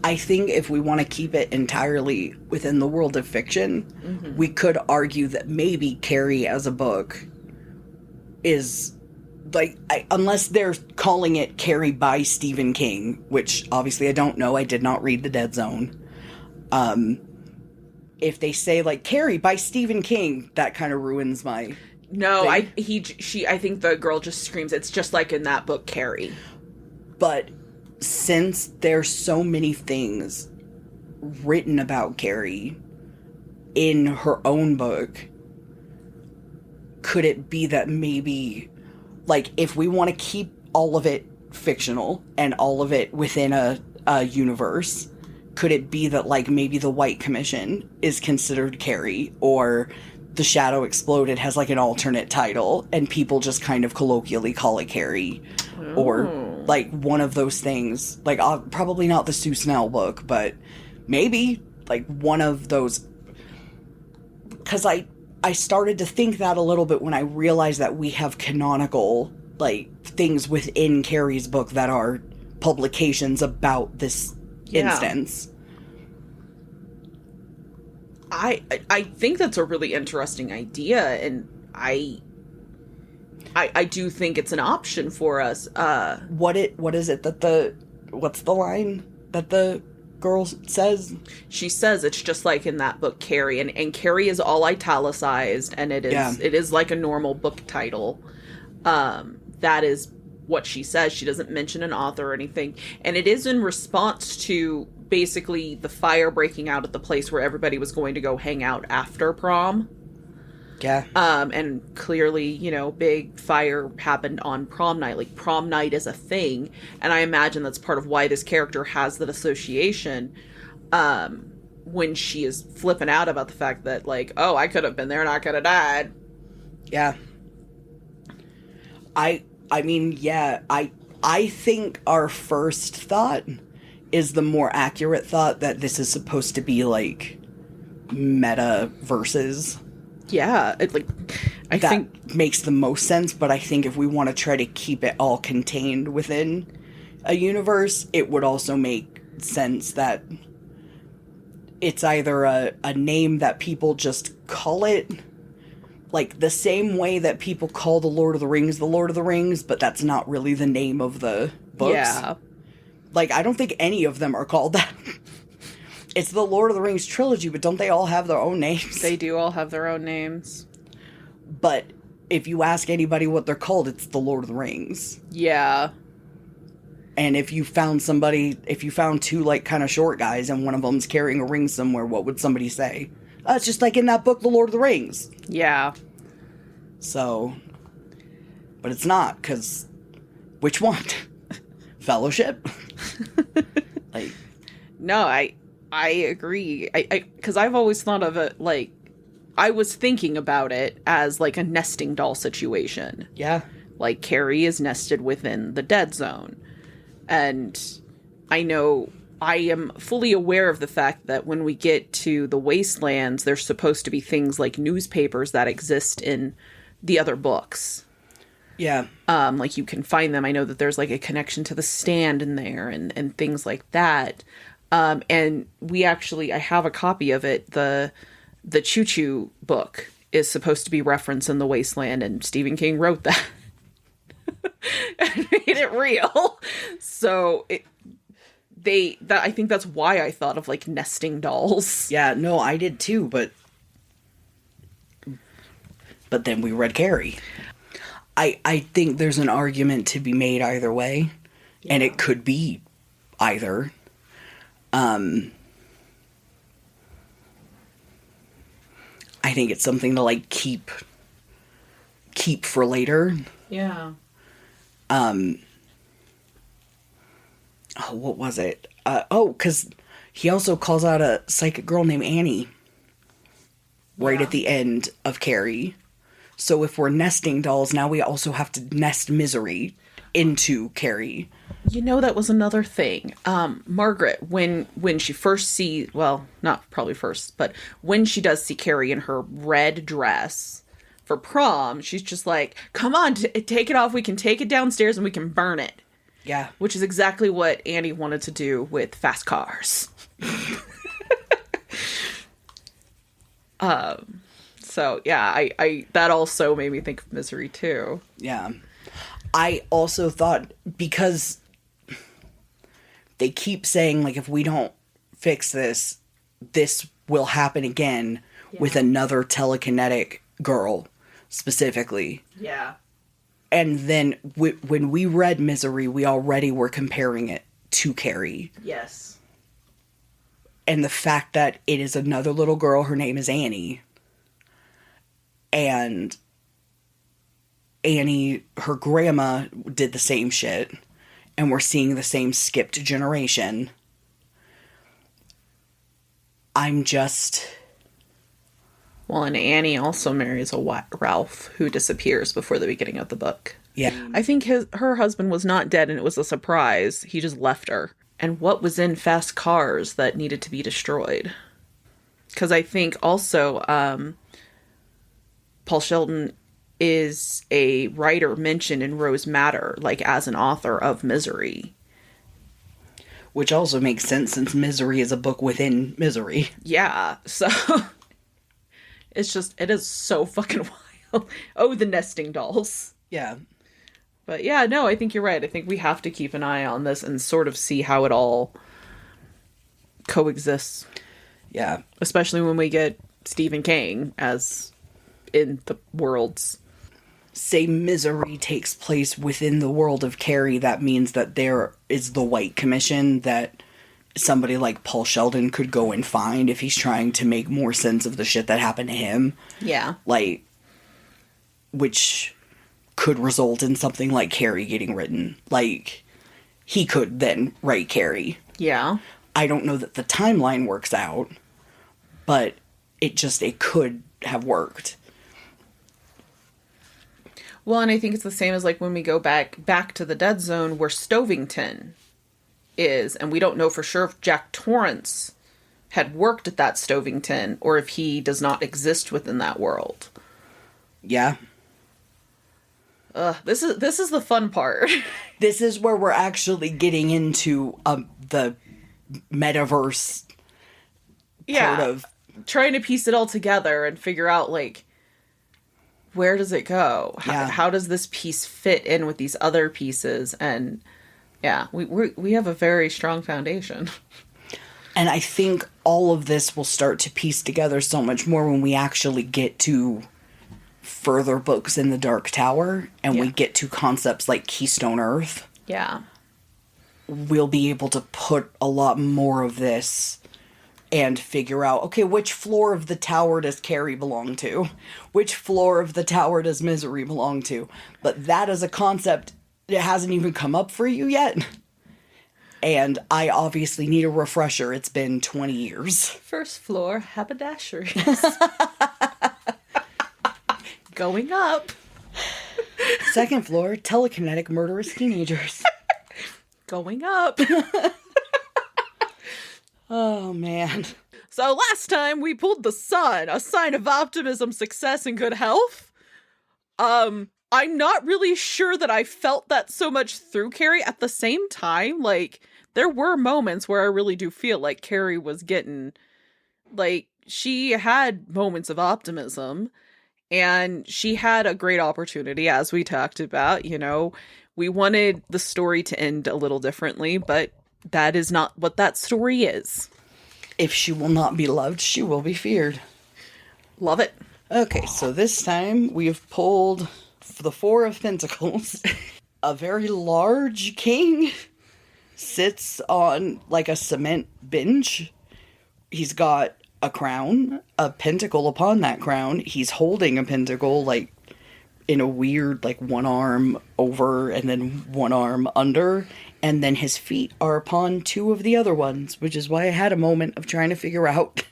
I think if we want to keep it entirely within the world of fiction, we could argue that maybe Carrie as a book is, like, unless they're calling it Carrie by Stephen King, which obviously I don't know, I did not read The Dead Zone. If they say, like, Carrie by Stephen King, that kind of ruins my... No, I think the girl just screams, it's just like in that book, Carrie. But since there's so many things written about Carrie in her own book, could it be that maybe, like, if we want to keep all of it fictional and all of it within a universe, could it be that, like, maybe the White Commission is considered Carrie, or The Shadow Exploded has, like, an alternate title and people just kind of colloquially call it Carrie? Or, like, one of those things. Like, probably not the Sue Snell book, but maybe, like, one of those. Because I started to think that a little bit when I realized that we have canonical, like, things within Carrie's book that are publications about this instance. I think that's a really interesting idea, and I do think it's an option for us. What is it that what's the line that the girl says? She says it's just like in that book, Carrie, and Carrie is all italicized, and it is like a normal book title. That is what she says. She doesn't mention an author or anything, and it is in response to basically the fire breaking out at the place where everybody was going to go hang out after prom. Yeah. And clearly, you know, big fire happened on prom night. Like, prom night is a thing, and I imagine that's part of why this character has that association, when she is flipping out about the fact that, like, oh, I could have been there and I could have died. Yeah. I mean, yeah, I think our first thought is the more accurate thought, that this is supposed to be, like, meta verses. Yeah, I think makes the most sense, but I think if we want to try to keep it all contained within a universe, it would also make sense that it's either a name that people just call it, like the same way that people call the Lord of the Rings, but that's not really the name of the books. Yeah. Like, I don't think any of them are called that. It's the Lord of the Rings trilogy, but don't they all have their own names? They do all have their own names. But if you ask anybody what they're called, it's the Lord of the Rings. Yeah. And if you found two, like, kind of short guys and one of them's carrying a ring somewhere, what would somebody say? It's just like in that book, The Lord of the Rings. Yeah. So, but it's not, because which one? Fellowship? Like, no, I agree. Because I've always thought of it, like, I was thinking about it as, like, a nesting doll situation. Yeah. Like, Carrie is nested within the dead zone. And I know I am fully aware of the fact that when we get to the wastelands, there's supposed to be things like newspapers that exist in the other books. Yeah. Like, you can find them. I know that there's, like, a connection to the Stand in there and things like that. And I have a copy of it. The Choo Choo book is supposed to be referenced in The Wasteland, and Stephen King wrote that. And made it real. So I think that's why I thought of, like, nesting dolls. Yeah, no, I did too, but then we read Carrie. I think there's an argument to be made either way, and it could be either. I think it's something to, like, keep for later. Yeah. Oh, what was it? Because he also calls out a psychic girl named Annie right at the end of Carrie. So if we're nesting dolls, now we also have to nest misery into Carrie. You know, that was another thing. Margaret, when she first sees, well, not probably first, but when she does see Carrie in her red dress for prom, she's just like, come on, take it off. We can take it downstairs and we can burn it. Yeah. Which is exactly what Annie wanted to do with fast cars. So, yeah, I that also made me think of Misery, too. Yeah. I also thought, because they keep saying, like, if we don't fix this, this will happen again with another telekinetic girl, specifically. Yeah. And then when we read Misery, we already were comparing it to Carrie. Yes. And the fact that it is another little girl, her name is Annie. And Annie, her grandma, did the same shit. And we're seeing the same skipped generation. I'm just... Well, and Annie also marries a Ralph who disappears before the beginning of the book. Yeah. I think her husband was not dead and it was a surprise. He just left her. And what was in Fast Cars that needed to be destroyed? Because I think also Paul Sheldon is a writer mentioned in Rose Madder, like as an author of Misery. Which also makes sense since Misery is a book within Misery. Yeah, so it is so fucking wild. Oh, the nesting dolls. Yeah. But yeah, no, I think you're right. I think we have to keep an eye on this and sort of see how it all coexists. Yeah. Especially when we get Stephen King as in the worlds. Say Misery takes place within the world of Carrie, that means that there is the White Commission that somebody like Paul Sheldon could go and find if he's trying to make more sense of the shit that happened to him. Yeah. Like, which could result in something like Carrie getting written. Like, he could then write Carrie. Yeah. I don't know that the timeline works out, but it could have worked. Well, and I think it's the same as like when we go back to the Dead Zone where Stovington is, and we don't know for sure if Jack Torrance had worked at that Stovington or if he does not exist within that world. Yeah. This is the fun part. This is where we're actually getting into the metaverse part of trying to piece it all together and figure out like where does it go? How does this piece fit in with these other pieces? And yeah, we have a very strong foundation. And I think all of this will start to piece together so much more when we actually get to further books in the Dark Tower and we get to concepts like Keystone Earth. Yeah. We'll be able to put a lot more of this and figure out, okay, which floor of the tower does Carrie belong to? Which floor of the tower does Misery belong to? But that is a concept that hasn't even come up for you yet. And I obviously need a refresher. It's been 20 years. First floor, haberdasheries. Going up. Second floor, telekinetic murderous teenagers. Going up. Oh, man. So last time we pulled the sun, a sign of optimism, success, and good health. I'm not really sure that I felt that so much through Carrie. At the same time, like, there were moments where I really do feel like Carrie was getting, like, she had moments of optimism, and she had a great opportunity, as we talked about. You know, we wanted the story to end a little differently, but that is not what that story is. If she will not be loved, she will be feared. Love it. Okay, so this time we have pulled the Four of Pentacles, a very large king sits on like a cement bench. He's got a crown, a pentacle upon that crown. He's holding a pentacle like in a weird, like, one arm over and then one arm under, and then his feet are upon two of the other ones, which is why I had a moment of trying to figure out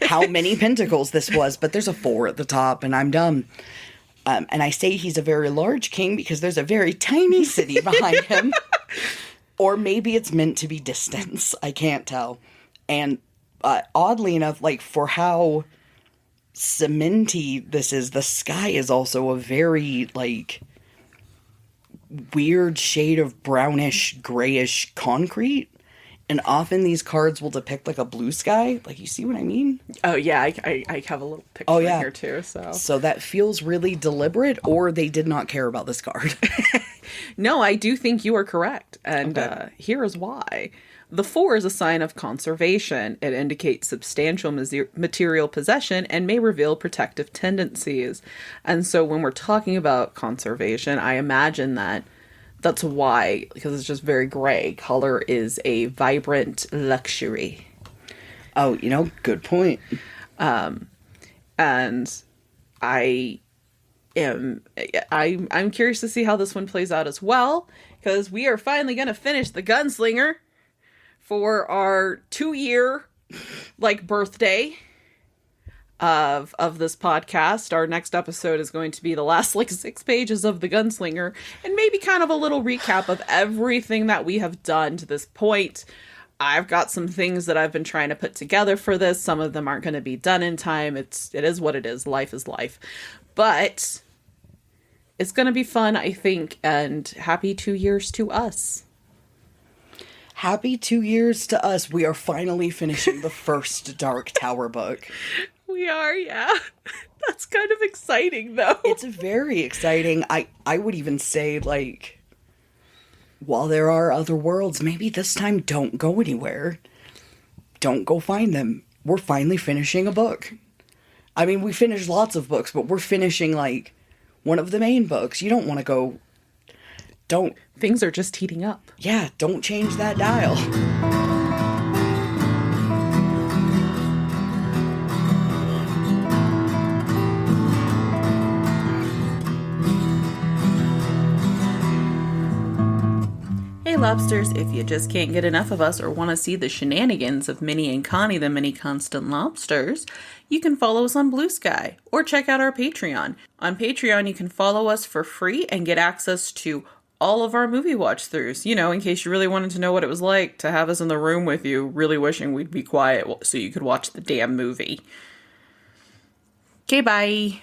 how many pentacles this was, but there's a 4 at the top, and I'm dumb. And I say he's a very large king because there's a very tiny city behind him. Or maybe it's meant to be distance. I can't tell. And oddly enough, like, for how cementy this is, the sky is also a very, like, weird shade of brownish, grayish concrete. And often these cards will depict, like, a blue sky. Like, you see what I mean? Oh, yeah, I have a little picture in here, too, so. So that feels really deliberate, or they did not care about this card. No, I do think you are correct, and here is why. The 4 is a sign of conservation. It indicates substantial material possession and may reveal protective tendencies. And so when we're talking about conservation, I imagine that's why, because it's just very gray. Color is a vibrant luxury. Oh, good point. And I'm curious to see how this one plays out as well, because we are finally going to finish The Gunslinger for our 2-year birthday of this podcast. Our next episode is going to be the last 6 pages of The Gunslinger, and maybe kind of a little recap of everything that we have done to this point. I've got some things that I've been trying to put together for this. Some of them aren't going to be done in time. It is what it is. Life is life. But it's going to be fun, I think, and happy 2 years to us. Happy 2 years to us. We are finally finishing the first Dark Tower book. We are, yeah. That's kind of exciting, though. It's very exciting. I would even say, while there are other worlds, maybe this time don't go anywhere. Don't go find them. We're finally finishing a book. I mean, we finished lots of books, but we're finishing, one of the main books. You don't want to go... Don't... Things are just heating up. Yeah, don't change that dial. Hey lobsters, if you just can't get enough of us or want to see the shenanigans of Minnie and Connie the Mini Constant Lobsters, you can follow us on Blue Sky or check out our Patreon. On Patreon, you can follow us for free and get access to all of our movie watch-throughs, in case you really wanted to know what it was like to have us in the room with you, really wishing we'd be quiet so you could watch the damn movie. Okay, bye.